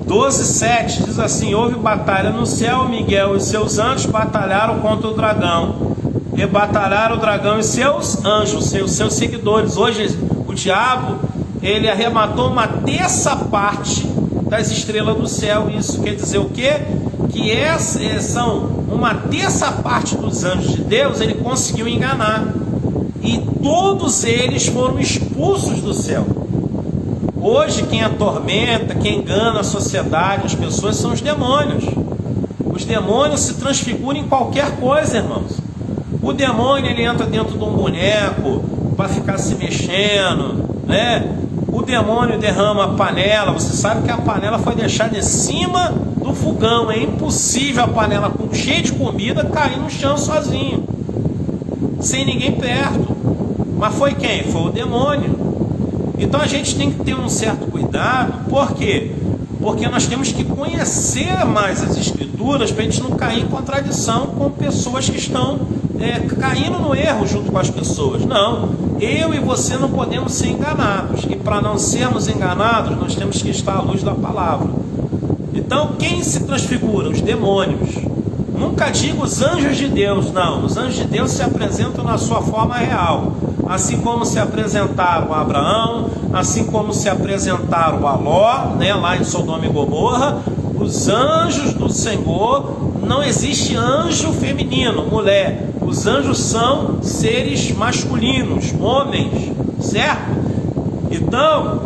12:7 diz assim: houve batalha no céu, Miguel e seus anjos batalharam contra o dragão, e batalhar o dragão e seus anjos, seus seguidores. Hoje o diabo, ele arrematou uma terça parte das estrelas do céu. Isso quer dizer o quê? Que são uma terça parte dos anjos de Deus, ele conseguiu enganar. E todos eles foram expulsos do céu. Hoje quem atormenta, quem engana a sociedade, as pessoas, são os demônios. Os demônios se transfiguram em qualquer coisa, irmãos. O demônio, ele entra dentro de um boneco para ficar se mexendo, né? O demônio derrama a panela. Você sabe que a panela foi deixada em cima do fogão. É impossível a panela cheia de comida cair no chão sozinho, sem ninguém perto. Mas foi quem? Foi o demônio. Então a gente tem que ter um certo cuidado. Por quê? Porque nós temos que conhecer mais as Escrituras para a gente não cair em contradição com pessoas que estão caindo no erro junto com as pessoas. Não, eu e você não podemos ser enganados. E para não sermos enganados, nós temos que estar à luz da palavra. Então quem se transfigura? Os demônios. Nunca digo os anjos de Deus, não. Os anjos de Deus se apresentam na sua forma real. Assim como se apresentaram a Abraão, assim como se apresentaram a Ló, né, lá em Sodoma e Gomorra. Os anjos do Senhor, não existe anjo feminino, mulher. Os anjos são seres masculinos, homens, certo? Então,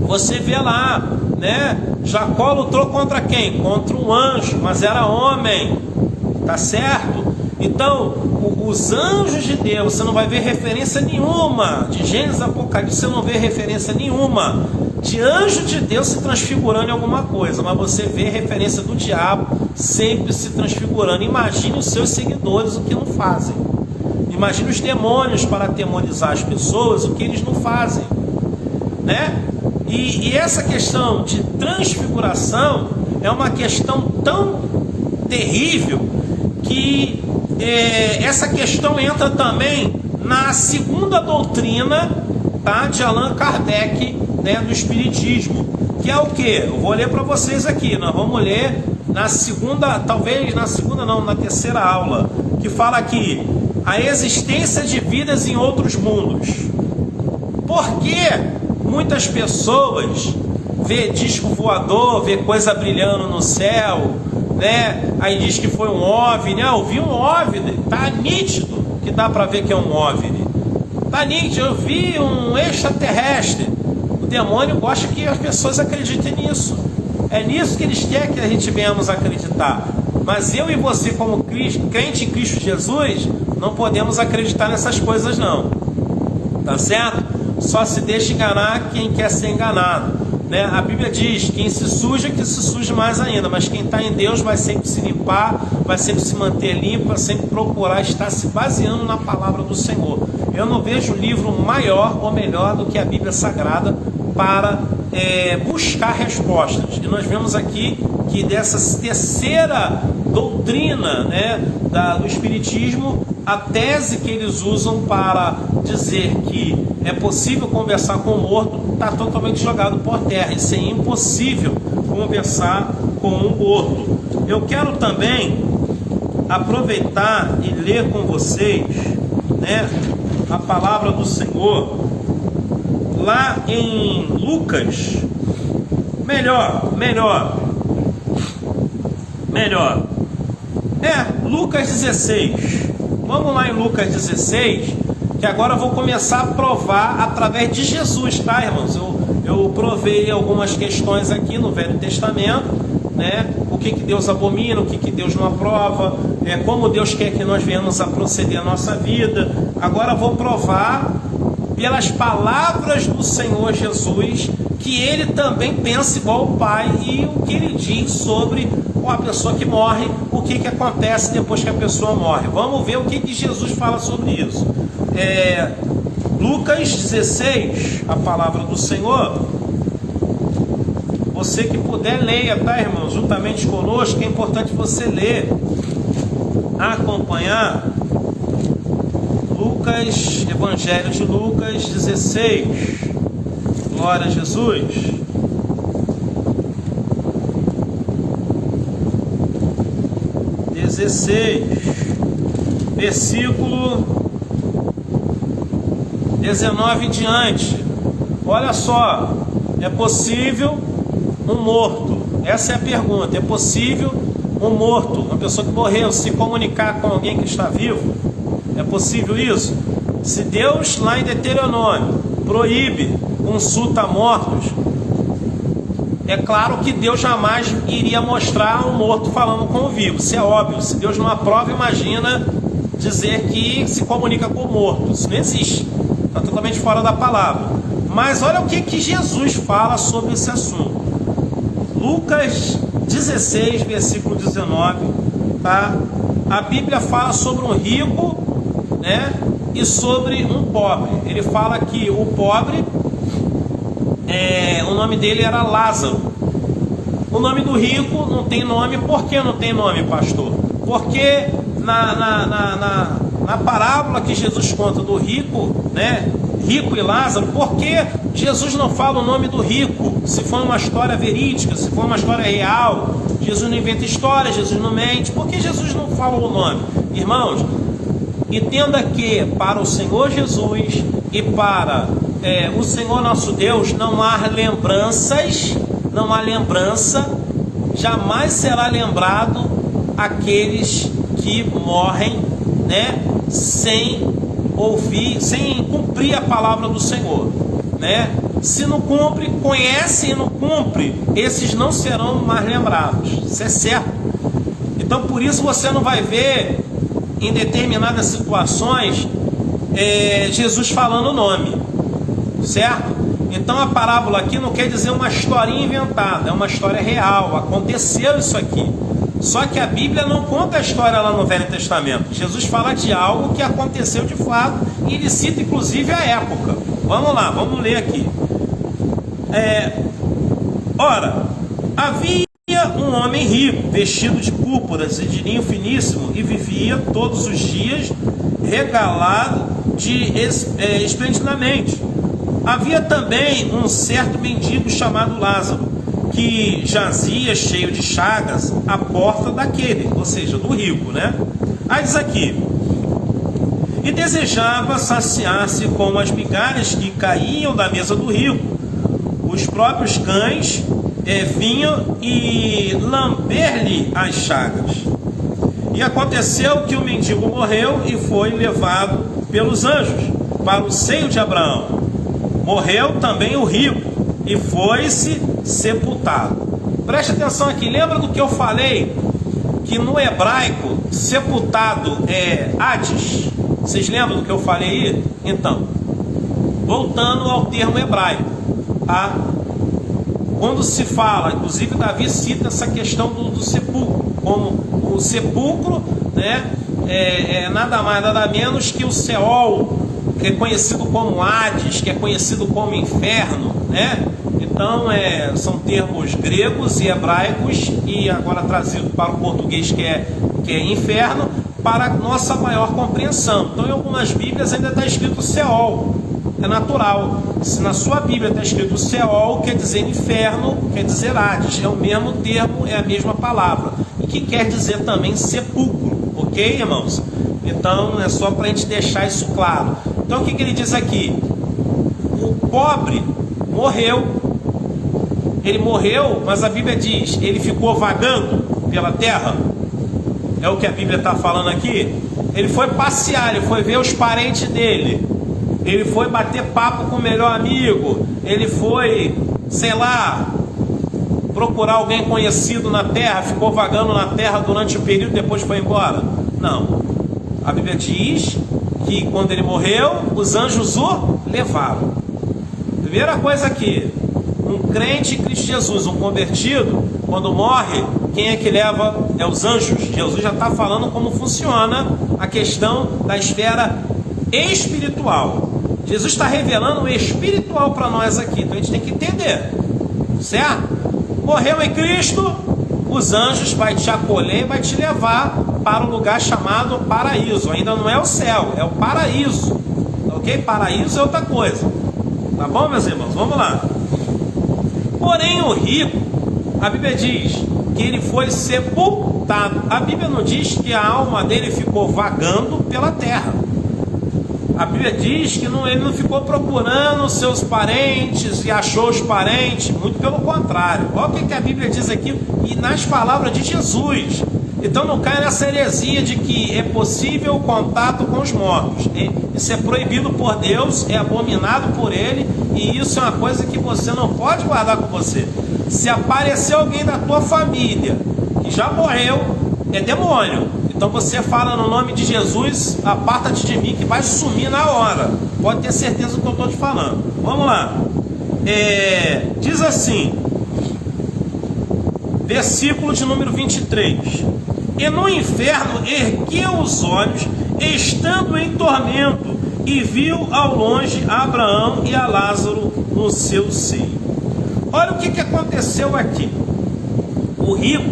você vê lá, né? Jacó lutou contra quem? Contra um anjo, mas era homem, tá certo? Então, os anjos de Deus, você não vai ver referência nenhuma. De Gênesis a Apocalipse, você não vê referência nenhuma de anjo de Deus se transfigurando em alguma coisa, mas você vê referência do diabo sempre se transfigurando. Imagine os seus seguidores o que não fazem. Imagine os demônios para atemorizar as pessoas, o que eles não fazem, né? E essa questão de transfiguração é uma questão tão terrível que essa questão entra também na segunda doutrina, tá, de Allan Kardec, né, do Espiritismo, que é o que? Eu vou ler para vocês aqui. Nós vamos ler na segunda, talvez na segunda não, na terceira aula, que fala aqui a existência de vidas em outros mundos. Por que muitas pessoas vê disco voador, vê coisa brilhando no céu, né? Aí diz que foi um OVNI. Eu vi um OVNI, tá nítido que dá para ver que é um OVNI, tá nítido. Eu vi um extraterrestre. O demônio gosta que as pessoas acreditem nisso. É nisso que eles querem que a gente venhamos acreditar. Mas eu e você, como crente em Cristo Jesus, não podemos acreditar nessas coisas não, tá certo? Só se deixa enganar quem quer ser enganado, né? A Bíblia diz: quem se suja, que se suje mais ainda. Mas quem está em Deus vai sempre se limpar, vai sempre se manter limpo, vai sempre procurar estar se baseando na palavra do Senhor. Eu não vejo livro maior ou melhor do que a Bíblia Sagrada para buscar respostas. E nós vemos aqui que dessa terceira doutrina, né, do Espiritismo, a tese que eles usam para dizer que é possível conversar com o morto está totalmente jogado por terra. Isso é impossível conversar com um morto. Eu quero também aproveitar e ler com vocês, né, a palavra do Senhor lá em Lucas. Lucas 16. Vamos lá em Lucas 16, que agora eu vou começar a provar através de Jesus, tá, irmãos? Eu provei algumas questões aqui no Velho Testamento, né? O que Deus abomina, o que Deus não aprova, como Deus quer que nós venhamos a proceder a nossa vida. Agora eu vou provar pelas palavras do Senhor Jesus que ele também pensa igual o Pai, e o que ele diz sobre a pessoa que morre, o que acontece depois que a pessoa morre. Vamos ver o que Jesus fala sobre isso. Lucas 16, a palavra do Senhor. Você que puder, leia, tá, irmão? Juntamente conosco, é importante você ler, acompanhar. Lucas, Evangelho de Lucas 16. Glória a Jesus. versículo 19 em diante. Olha só, é possível um morto? Essa é a pergunta. É possível um morto, uma pessoa que morreu, se comunicar com alguém que está vivo? É possível isso? Se Deus, lá em Deuteronômio, proíbe consulta a mortos, é claro que Deus jamais iria mostrar um morto falando com o vivo. Isso é óbvio. Se Deus não aprova, imagina dizer que se comunica com o morto. Isso não existe. Está totalmente fora da palavra. Mas olha o que Jesus fala sobre esse assunto. Lucas 16, versículo 19. Tá? A Bíblia fala sobre um rico, né, e sobre um pobre. Ele fala que o pobre, o nome dele era Lázaro. O nome do rico não tem nome. Por que não tem nome, pastor? Porque na parábola que Jesus conta do rico, né, rico e Lázaro, por que Jesus não fala o nome do rico? Se foi uma história verídica, se foi uma história real, Jesus não inventa história, Jesus não mente. Por que Jesus não fala o nome? Irmãos, entenda que para o Senhor Jesus e para o Senhor nosso Deus não há lembranças, não há lembrança, jamais será lembrado aqueles que morrem, né, sem ouvir, sem cumprir a palavra do Senhor, né? Se não cumpre, conhece e não cumpre, esses não serão mais lembrados. Isso é certo. Então por isso você não vai ver em determinadas situações Jesus falando o nome, certo? Então a parábola aqui não quer dizer uma historinha inventada, é uma história real, aconteceu isso aqui. Só que a Bíblia não conta a história lá no Velho Testamento. Jesus fala de algo que aconteceu de fato e ele cita inclusive a época. Vamos lá, vamos ler aqui. Ora, havia um homem rico, vestido de púrpuras e de linho finíssimo, e vivia todos os dias regalado esplendidamente. Havia também um certo mendigo chamado Lázaro, que jazia cheio de chagas à porta daquele, ou seja, do rico, né? Aí diz aqui: e desejava saciar-se com as migalhas que caíam da mesa do rico. Os próprios cães vinham e lamber-lhe as chagas. E aconteceu que o mendigo morreu e foi levado pelos anjos para o seio de Abraão. Morreu também o rico e foi-se sepultado. Preste atenção aqui, lembra do que eu falei? Que no hebraico, sepultado é Hades. Vocês lembram do que eu falei aí? Então, voltando ao termo hebraico, tá? Quando se fala, inclusive Davi cita essa questão do sepulcro, como o sepulcro, né, é nada mais, nada menos que o Seol, que é conhecido como Hades, que é conhecido como inferno, né? Então são termos gregos e hebraicos, e agora trazido para o português que é inferno, para nossa maior compreensão. Então em algumas Bíblias ainda está escrito Seol, é natural. Se na sua Bíblia está escrito Seol, quer dizer inferno, quer dizer Hades, é o mesmo termo, é a mesma palavra, e que quer dizer também sepulcro, ok, irmãos? Então é só para a gente deixar isso claro. Então o que ele diz aqui? O pobre morreu, ele morreu, mas a Bíblia diz, ele ficou vagando pela terra, é o que a Bíblia está falando aqui. Ele foi passear, ele foi ver os parentes dele, ele foi bater papo com o melhor amigo, ele foi, sei lá, procurar alguém conhecido na terra, ficou vagando na terra durante o período e depois foi embora. Não, a Bíblia diz que quando ele morreu, os anjos o levaram. Primeira coisa aqui, um crente em Cristo Jesus, um convertido, quando morre, quem é que leva? É os anjos. Jesus já está falando como funciona a questão da esfera espiritual. Jesus está revelando o espiritual para nós aqui, então a gente tem que entender, certo? Morreu em Cristo, os anjos vão te acolher e vai te levar para um lugar chamado paraíso. Ainda não é o céu, é o paraíso, ok? Paraíso é outra coisa, tá bom, meus irmãos? Vamos lá. Porém o rico, a Bíblia diz, que ele foi sepultado. A Bíblia não diz que a alma dele ficou vagando pela terra. A Bíblia diz que ele não ficou procurando seus parentes e achou os parentes, muito pelo contrário. Olha o que a Bíblia diz aqui, e nas palavras de Jesus. Então não cai nessa heresia de que é possível o contato com os mortos. Isso é proibido por Deus, é abominado por Ele, e isso é uma coisa que você não pode guardar com você. Se aparecer alguém da tua família que já morreu, é demônio. Então você fala no nome de Jesus, aparta-te de mim, que vai sumir na hora. Pode ter certeza do que eu estou te falando. Vamos lá. Diz assim, versículo de número 23. E no inferno ergueu os olhos, estando em tormento, e viu ao longe a Abraão e a Lázaro no seu seio. Olha o que aconteceu aqui. O rico,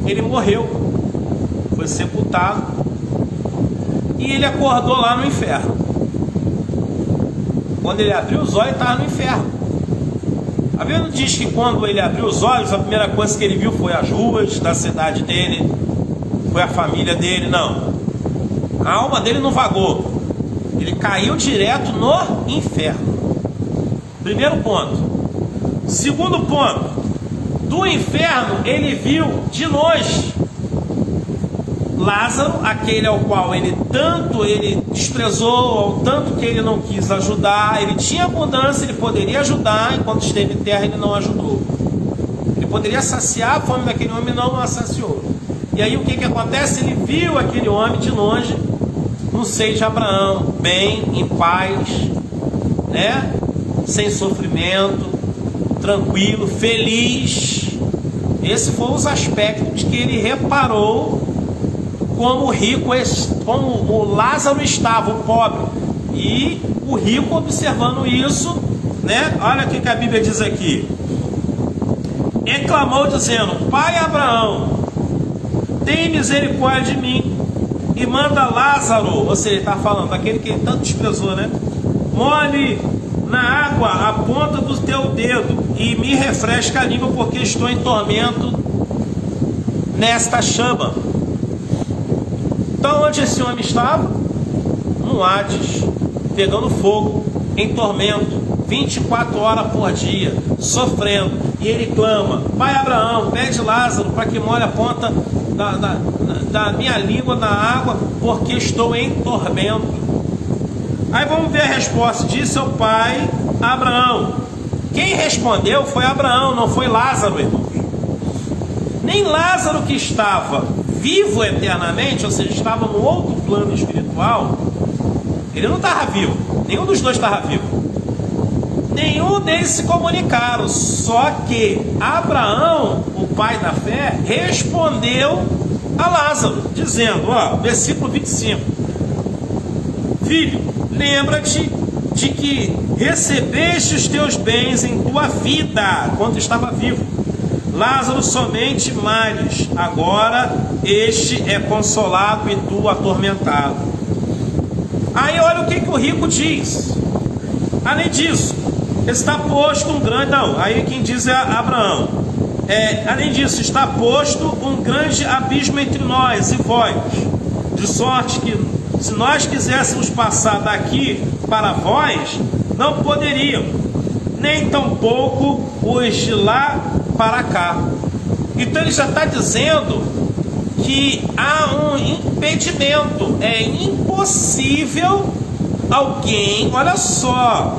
ele morreu, foi sepultado, e ele acordou lá no inferno. Quando ele abriu os olhos, ele estava no inferno. A Bíblia não diz que quando ele abriu os olhos, a primeira coisa que ele viu foi as ruas da cidade dele, foi a família dele. Não, a alma dele não vagou, ele caiu direto no inferno. Primeiro ponto. Segundo ponto, do inferno ele viu de longe Lázaro, aquele ao qual ele desprezou, ao tanto que ele não quis ajudar. Ele tinha abundância, ele poderia ajudar, enquanto esteve em terra ele não ajudou. Ele poderia saciar a fome daquele homem, não a saciou. E aí o que acontece? Ele viu aquele homem de longe, no seio de Abraão, bem, em paz, né? Sem sofrimento, tranquilo, feliz. Esses foram os aspectos que ele reparou, como o rico, como o Lázaro estava, o pobre, e o rico observando isso, né? Olha o que a Bíblia diz aqui. E clamou dizendo: Pai Abraão, tem misericórdia de mim, e manda Lázaro, ou seja, ele está falando daquele que ele tanto desprezou, né? Molhe na água a ponta do teu dedo e me refresca a língua, porque estou em tormento nesta chama. Então onde esse homem estava? No Hades, pegando fogo, em tormento, 24 horas por dia, sofrendo. E ele clama: Pai Abraão, pede Lázaro para que molhe a ponta da minha língua na água, porque estou em tormento. Aí vamos ver a resposta. Disse ao pai Abraão. Quem respondeu foi Abraão, não foi Lázaro, irmãos. Nem Lázaro, que estava vivo eternamente, ou seja, estava no outro plano espiritual, ele não estava vivo, nenhum dos dois estava vivo, nenhum deles se comunicaram. Só que Abraão, o pai da fé, respondeu a Lázaro, dizendo, versículo 25: Filho, lembra-te de que recebeste os teus bens em tua vida, quando estava vivo. Lázaro somente males, agora este é consolado e tu atormentado. Aí olha o que o rico diz. Além disso, está posto um grande... Não, aí quem diz é Abraão. Além disso, está posto um grande abismo entre nós e vós, de sorte que, se nós quiséssemos passar daqui para vós, não poderíamos, nem tampouco os de lá para cá. Então ele já está dizendo que há um impedimento. É impossível alguém, olha só,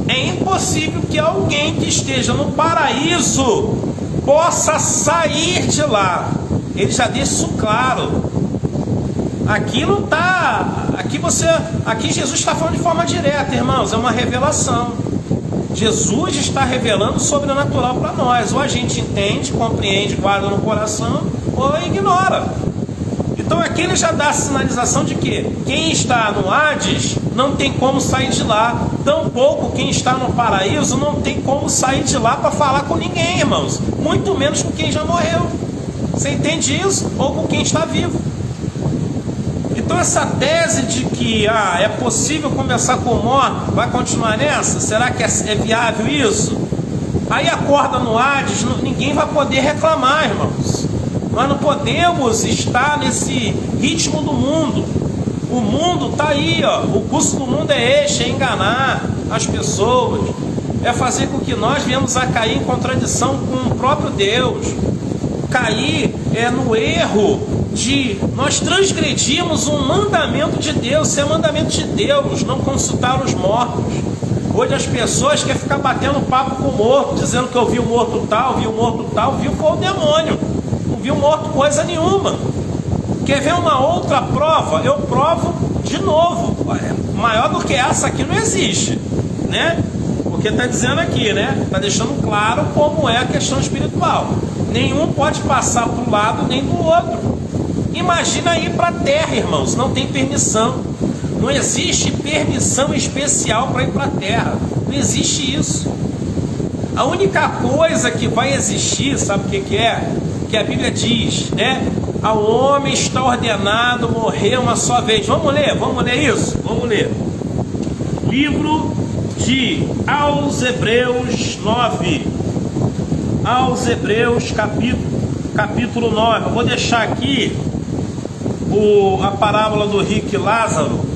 é impossível que alguém que esteja no paraíso possa sair de lá. Ele já deixa isso claro. Aqui não está, aqui Jesus está falando de forma direta, irmãos, é uma revelação. Jesus está revelando o sobrenatural para nós. Ou a gente entende, compreende, guarda no coração, ou ignora. Então aqui ele já dá a sinalização de que quem está no Hades não tem como sair de lá. Tampouco quem está no paraíso não tem como sair de lá para falar com ninguém, irmãos. Muito menos com quem já morreu. Você entende isso? Ou com quem está vivo. Então essa tese de que é possível conversar com o morto, vai continuar nessa? Será que é viável isso? Aí acorda no Hades, ninguém vai poder reclamar, irmãos. Nós não podemos estar nesse ritmo do mundo. O mundo está aí, ó. O curso do mundo é este, é enganar as pessoas, é fazer com que nós venhamos a cair em contradição com o próprio Deus, cair no erro de nós transgredirmos um mandamento de Deus. Se é mandamento de Deus, não consultar os mortos. Hoje as pessoas querem ficar batendo papo com o morto, dizendo que eu vi o morto tal, viu foi o demônio, não viu morto coisa nenhuma. Quer ver uma outra prova? Eu provo de novo. Maior do que essa aqui não existe, né? Porque está dizendo aqui, né? Está deixando claro como é a questão espiritual. Nenhum pode passar para um lado nem do outro. Imagina ir para a terra, irmãos, não tem permissão. Não existe permissão especial para ir para a terra. Não existe isso. A única coisa que vai existir, sabe o que é? Que a Bíblia diz, né? Ao homem está ordenado morrer uma só vez. Vamos ler isso? Vamos ler. Livro de aos Hebreus 9. Aos Hebreus, capítulo 9. Eu vou deixar aqui a parábola do rico e Lázaro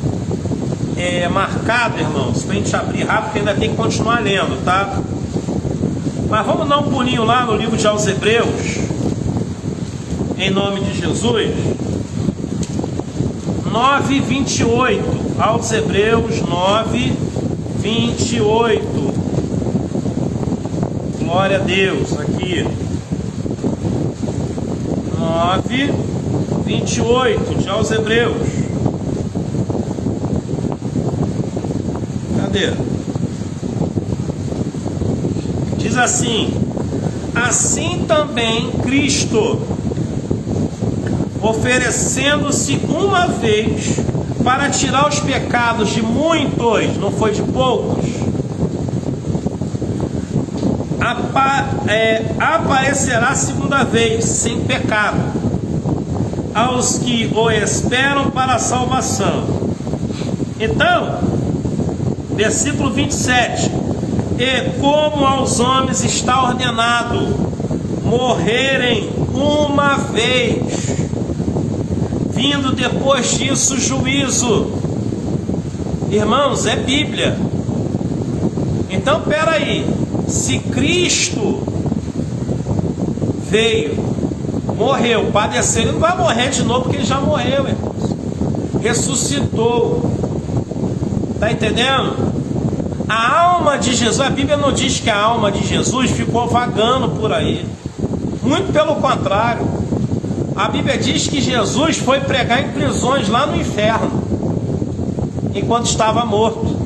marcado, irmãos, para a gente abrir rápido, porque ainda tem que continuar lendo, tá? Mas vamos dar um pulinho lá no livro de aos Hebreus, em nome de Jesus. 9:28. Aos Hebreus 9:28. Glória a Deus. Aqui 9:28 de aos Hebreus. Cadê? Diz assim: assim também Cristo, oferecendo-se uma vez para tirar os pecados de muitos, não foi de poucos, aparecerá segunda vez, sem pecado, aos que o esperam para a salvação. Então, versículo 27, e como aos homens está ordenado morrerem uma vez, vindo depois disso o juízo. Irmãos, é Bíblia. Então, peraí, se Cristo veio, morreu, padeceu, ele não vai morrer de novo, porque ele já morreu, irmãos. Ressuscitou. Está entendendo? A alma de Jesus, a Bíblia não diz que a alma de Jesus ficou vagando por aí. Muito pelo contrário. A Bíblia diz que Jesus foi pregar em prisões lá no inferno, enquanto estava morto.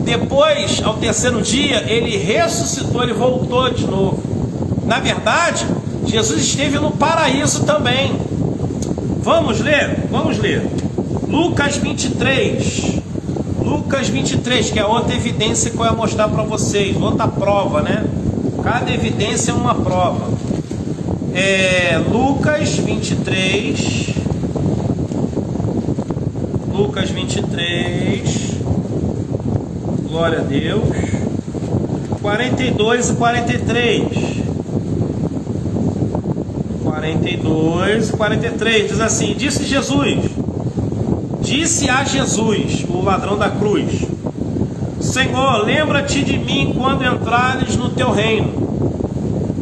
Depois, ao terceiro dia, ele ressuscitou, ele voltou de novo. Na verdade, Jesus esteve no paraíso também. Vamos ler? Vamos ler. Lucas 23. Lucas 23, que é outra evidência que eu ia mostrar para vocês. Outra prova, né? Cada evidência é uma prova. Lucas 23. Lucas 23. Glória a Deus. 42 e 43. 42 e 43. Diz assim: Disse a Jesus, o ladrão da cruz: Senhor, lembra-te de mim quando entrares no teu reino.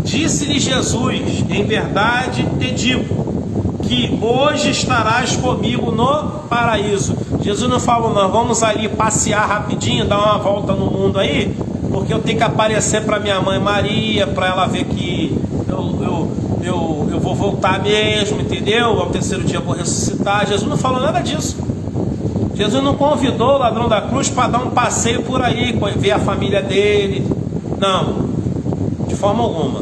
Disse-lhe Jesus: em verdade te digo, que hoje estarás comigo no paraíso. Jesus não falou, não, vamos ali passear rapidinho, dar uma volta no mundo aí, porque eu tenho que aparecer para minha mãe Maria, para ela ver que eu vou voltar mesmo, entendeu? Ao terceiro dia eu vou ressuscitar. Jesus não falou nada disso. Jesus não convidou o ladrão da cruz para dar um passeio por aí, ver a família dele. Não, de forma alguma.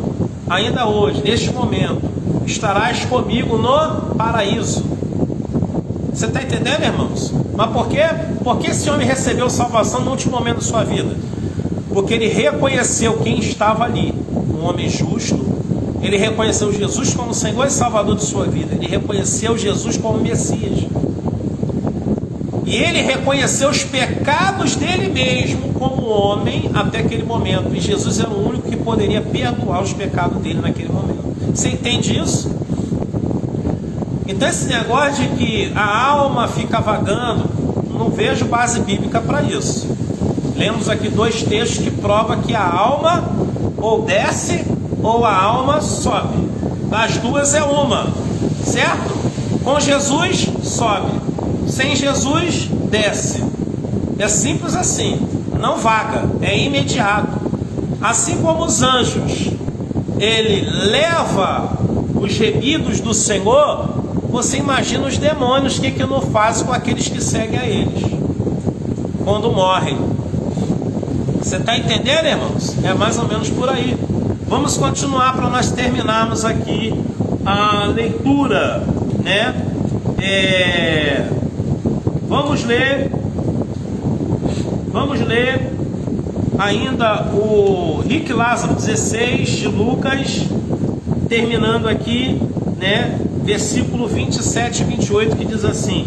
Ainda hoje, neste momento, estarás comigo no paraíso. Você está entendendo, irmãos? Mas por quê? Porque esse homem recebeu salvação no último momento da sua vida? Porque ele reconheceu quem estava ali, um homem justo. Ele reconheceu Jesus como Senhor e Salvador de sua vida. Ele reconheceu Jesus como Messias. E ele reconheceu os pecados dele mesmo como homem até aquele momento. E Jesus era o único que poderia perdoar os pecados dele naquele momento. Você entende isso? Então esse negócio de que a alma fica vagando, não vejo base bíblica para isso. Lemos aqui 2 textos que provam que a alma ou desce ou a alma sobe. Das duas é uma, certo? Com Jesus sobe, sem Jesus desce. É simples assim, não vaga, é imediato. Assim como os anjos, ele leva os remidos do Senhor. Você imagina os demônios, o que não fazem com aqueles que seguem a eles quando morrem. Você está entendendo, irmãos? É mais ou menos por aí. Vamos continuar para nós terminarmos aqui a leitura, né? Vamos ler ainda o Rick Lázaro 16 de Lucas, terminando aqui, né? Versículo 27 e 28, que diz assim: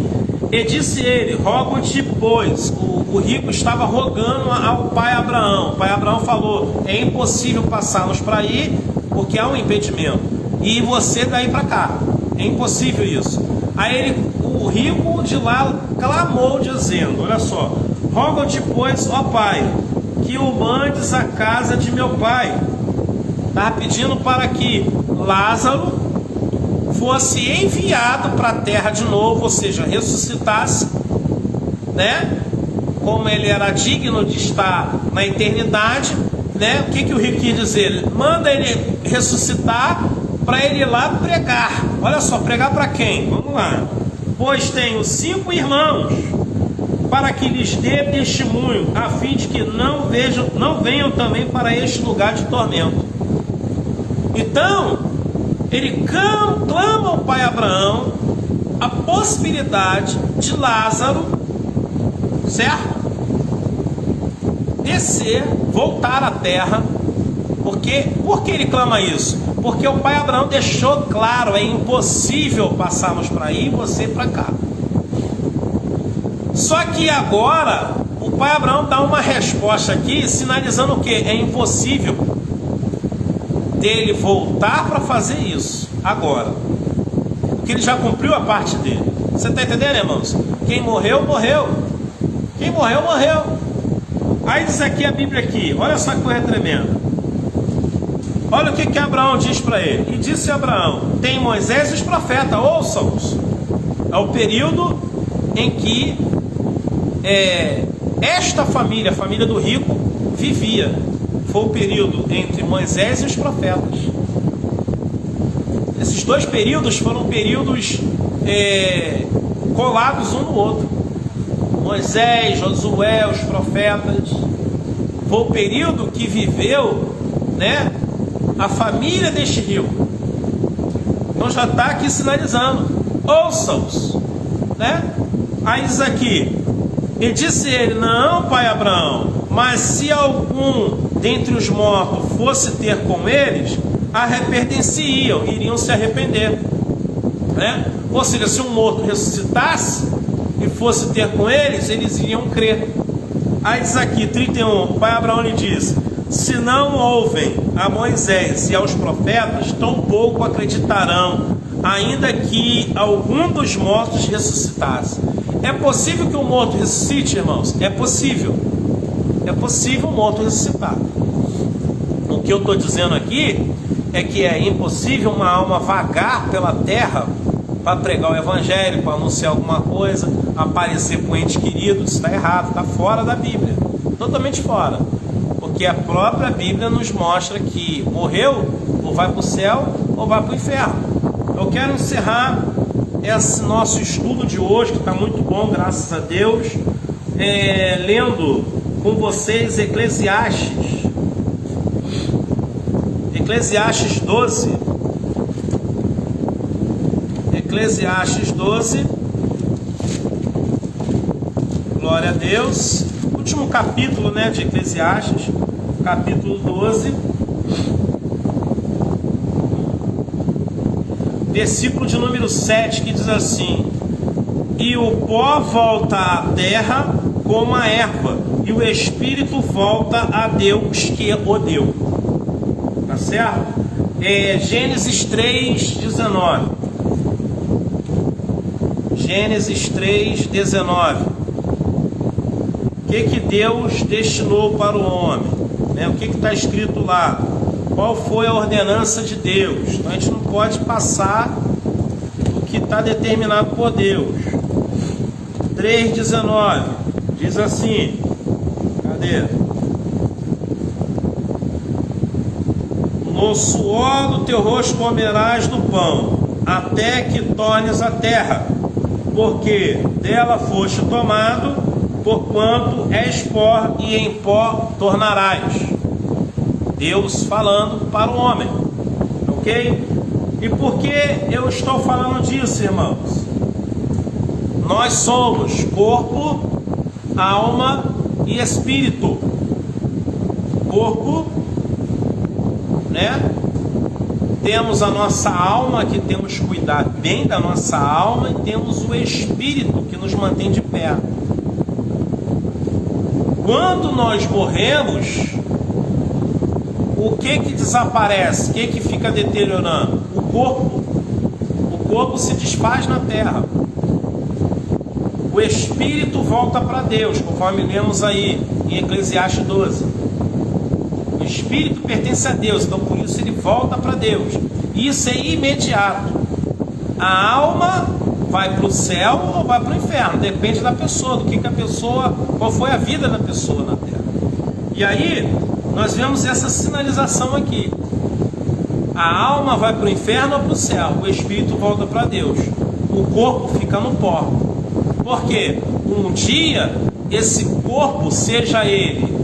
e disse ele, rogo-te, pois. O rico estava rogando ao pai Abraão. O pai Abraão falou: é impossível passarmos para aí, porque há um impedimento, e você daí para cá, é impossível isso. Aí o rico de lá clamou, dizendo: olha só, rogo-te, pois, ó pai, que o mandes à casa de meu pai. Estava pedindo para que Lázaro fosse enviado para a terra de novo, ou seja, ressuscitasse, né? Como ele era digno de estar na eternidade, né? O que o rico quis dizer? Manda ele ressuscitar para ele ir lá pregar. Olha só, pregar para quem? Vamos lá. Pois tenho 5 irmãos, para que lhes dê testemunho, a fim de que não venham também para este lugar de tormento. Então, ele clama ao pai Abraão a possibilidade de Lázaro, certo? Descer, voltar à terra. Por que ele clama isso? Porque o pai Abraão deixou claro: é impossível passarmos para aí e você para cá. Só que agora o pai Abraão dá uma resposta aqui, sinalizando o que? É impossível dele voltar para fazer isso agora, porque ele já cumpriu a parte dele. Você está entendendo, irmãos? Quem morreu, morreu. Quem morreu, morreu. Aí diz aqui a Bíblia aqui, olha só que coisa tremenda. Olha o que Abraão diz para ele. E disse Abraão: tem Moisés e os profetas, ouçam-os. É o período em que esta família, a família do rico, vivia. Foi o período entre Moisés e os profetas. Esses 2 períodos foram períodos colados um no outro. Moisés, Josué, os profetas. Foi o período que viveu, né, a família deste rico. Então já está aqui sinalizando: ouçam-os, né? Aí diz aqui: e disse ele: não, pai Abraão, mas se algum dentre os mortos fosse ter com eles, arrepender-se-iam, iriam se arrepender, né? Ou seja, se um morto ressuscitasse e fosse ter com eles, eles iriam crer. Aí diz aqui, 31, o pai Abraão lhe disse: se não ouvem a Moisés e aos profetas, tampouco acreditarão, ainda que algum dos mortos ressuscitasse. É possível que o morto ressuscite, irmãos? É possível. É possível o morto ressuscitar. O que eu estou dizendo aqui é que é impossível uma alma vagar pela terra para pregar o evangelho, para anunciar alguma coisa, aparecer para um ente querido. Isso está errado, está fora da Bíblia, totalmente fora, porque a própria Bíblia nos mostra que morreu, ou vai para o céu ou vai para o inferno. Eu quero encerrar esse nosso estudo de hoje, que está muito bom, graças a Deus, lendo com vocês Eclesiastes 12. Eclesiastes 12. Glória a Deus. Último capítulo, né, de Eclesiastes, capítulo 12. Versículo de número 7, que diz assim: E o pó volta à terra como a erva, e o espírito volta a Deus que o deu. Tá certo? Gênesis 3:19. Gênesis 3:19. O que Deus destinou para o homem? O que está escrito lá? Qual foi a ordenança de Deus? Então a gente não pode passar o que está determinado por Deus. 3:19 diz assim: cadê? No suor do teu rosto comerás do pão, até que tornes a terra, porque dela foste tomado, porquanto és pó, e em pó tornarás. Deus falando para o homem, ok? E por que eu estou falando disso, irmãos? Nós somos corpo, alma e espírito. Corpo, temos a nossa alma, que temos que cuidar bem da nossa alma, e temos o espírito, que nos mantém de pé. Quando nós morremos, o que desaparece? O que fica deteriorando? O corpo. O corpo se desfaz na terra. O espírito volta para Deus, conforme lemos aí em Eclesiastes 12. O espírito pertence a Deus, então por isso ele volta para Deus. Isso é imediato. A alma vai para o céu ou vai para o inferno, depende da pessoa, do que a pessoa, qual foi a vida da pessoa na terra. E aí nós vemos essa sinalização aqui: a alma vai para o inferno ou para o céu, o espírito volta para Deus, o corpo fica no pó. Porque um dia esse corpo, seja ele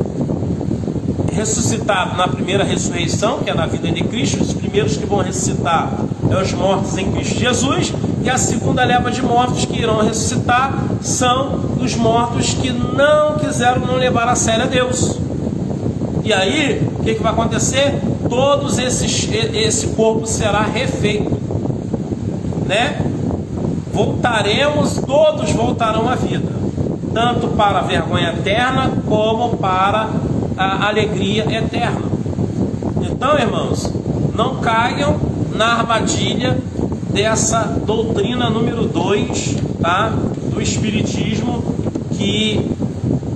ressuscitado na primeira ressurreição, que é na vida de Cristo, os primeiros que vão ressuscitar são os mortos em Cristo Jesus, e a segunda leva de mortos que irão ressuscitar são os mortos que não quiseram, não levar a sério a Deus. E aí, o que vai acontecer? Esse corpo será refeito, voltaremos, todos voltarão à vida, tanto para a vergonha eterna como para a alegria eterna. Então, irmãos, não caiam na armadilha dessa doutrina número 2, do Espiritismo, que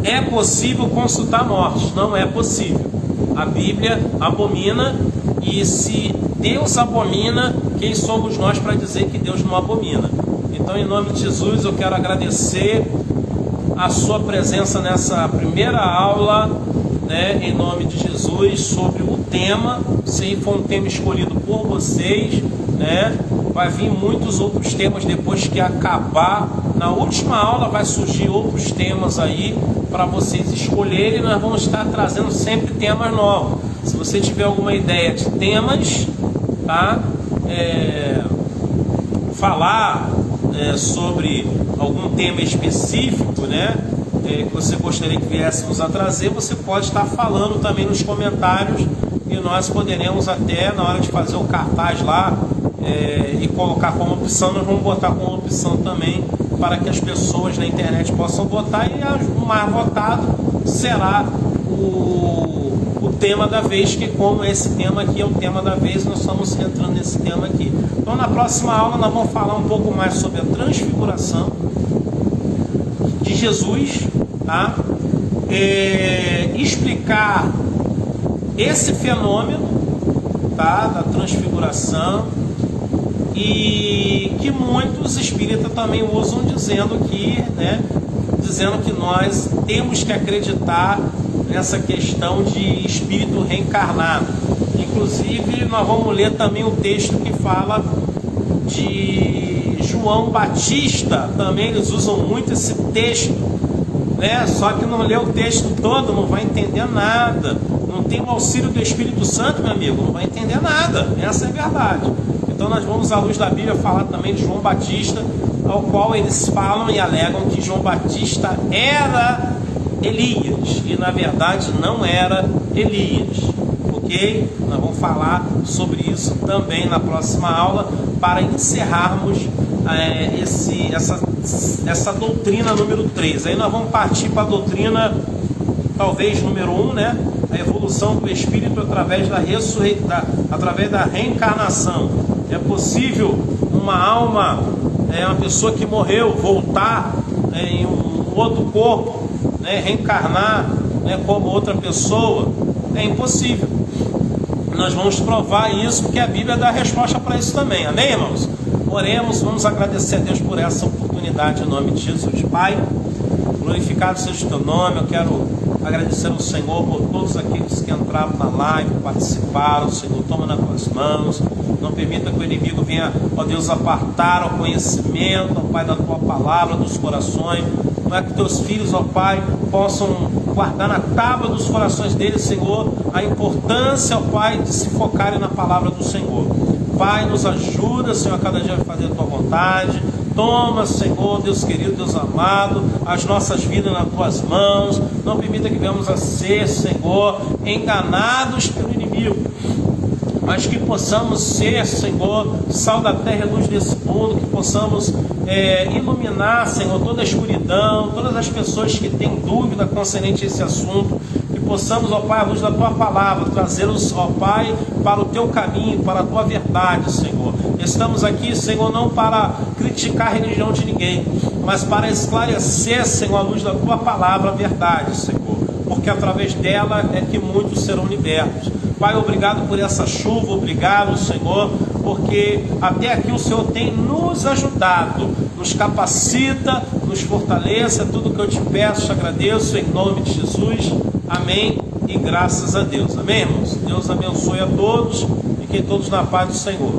é possível consultar mortos. Não é possível. A Bíblia abomina, e se Deus abomina, quem somos nós para dizer que Deus não abomina? Então, em nome de Jesus, eu quero agradecer a sua presença nessa primeira aula, em nome de Jesus, sobre o tema. Se foi um tema escolhido por vocês, vai vir muitos outros temas depois que acabar. Na última aula vai surgir outros temas aí para vocês escolherem. Nós vamos estar trazendo sempre temas novos. Se você tiver alguma ideia de temas, falar sobre algum tema específico, que você gostaria que viéssemos a trazer, você pode estar falando também nos comentários, e nós poderemos até, na hora de fazer o cartaz lá, e colocar como opção, nós vamos botar como opção também, para que as pessoas na internet possam votar, e o mais votado será o tema da vez, que como esse tema aqui é o tema da vez, nós estamos entrando nesse tema aqui. Então, na próxima aula nós vamos falar um pouco mais sobre a transfiguração de Jesus, explicar esse fenômeno, da transfiguração, e que muitos espíritas também usam, dizendo que nós temos que acreditar nessa questão de espírito reencarnado. Inclusive, nós vamos ler também o texto que fala de João Batista. Também eles usam muito esse texto, só que não lê o texto todo, não vai entender nada. Não tem o auxílio do Espírito Santo, meu amigo, não vai entender nada. Essa é a verdade. Então nós vamos, à luz da Bíblia, falar também de João Batista, ao qual eles falam e alegam que João Batista era Elias, e na verdade não era Elias, ok? Nós vamos falar sobre isso também na próxima aula, para encerrarmos essa doutrina número 3. Aí nós vamos partir para a doutrina, talvez número 1, né? A evolução do espírito através através da reencarnação. É possível uma alma, uma pessoa que morreu, voltar em um outro corpo, né? Reencarnar, né? Como outra pessoa? É impossível. Nós vamos provar isso, porque a Bíblia dá a resposta para isso também. Amém, irmãos? Oremos, vamos agradecer a Deus por essa oportunidade em nome de Jesus. Pai, glorificado seja o teu nome. Eu quero agradecer ao Senhor por todos aqueles que entraram na live, participaram. Senhor, toma nas tuas mãos. Não permita que o inimigo venha, ó Deus, apartar o conhecimento, ó Pai, da tua palavra, dos corações. Não é que teus filhos, ó Pai, possam guardar na tábua dos corações deles, Senhor, a importância, ó Pai, de se focarem na palavra do Senhor. Pai, nos ajuda, Senhor, a cada dia a fazer a tua vontade. Toma, Senhor, Deus querido, Deus amado, as nossas vidas nas tuas mãos. Não permita que venhamos a ser, Senhor, enganados pelo inimigo, mas que possamos ser, Senhor, sal da terra e luz desse mundo, que possamos iluminar, Senhor, toda a escuridão, todas as pessoas que têm dúvida concernente a esse assunto, que possamos, ó Pai, a luz da tua palavra, trazê-los, ó Pai, para o teu caminho, para a tua verdade, Senhor. Estamos aqui, Senhor, não para criticar a religião de ninguém, mas para esclarecer, Senhor, a luz da tua palavra, a verdade, Senhor, porque através dela é que muitos serão libertos. Pai, obrigado por essa chuva, obrigado, Senhor, porque até aqui o Senhor tem nos ajudado, nos capacita, nos fortaleça. Tudo que eu te peço, te agradeço em nome de Jesus, amém e graças a Deus, amém, irmãos? Deus abençoe a todos, fiquem todos na paz do Senhor.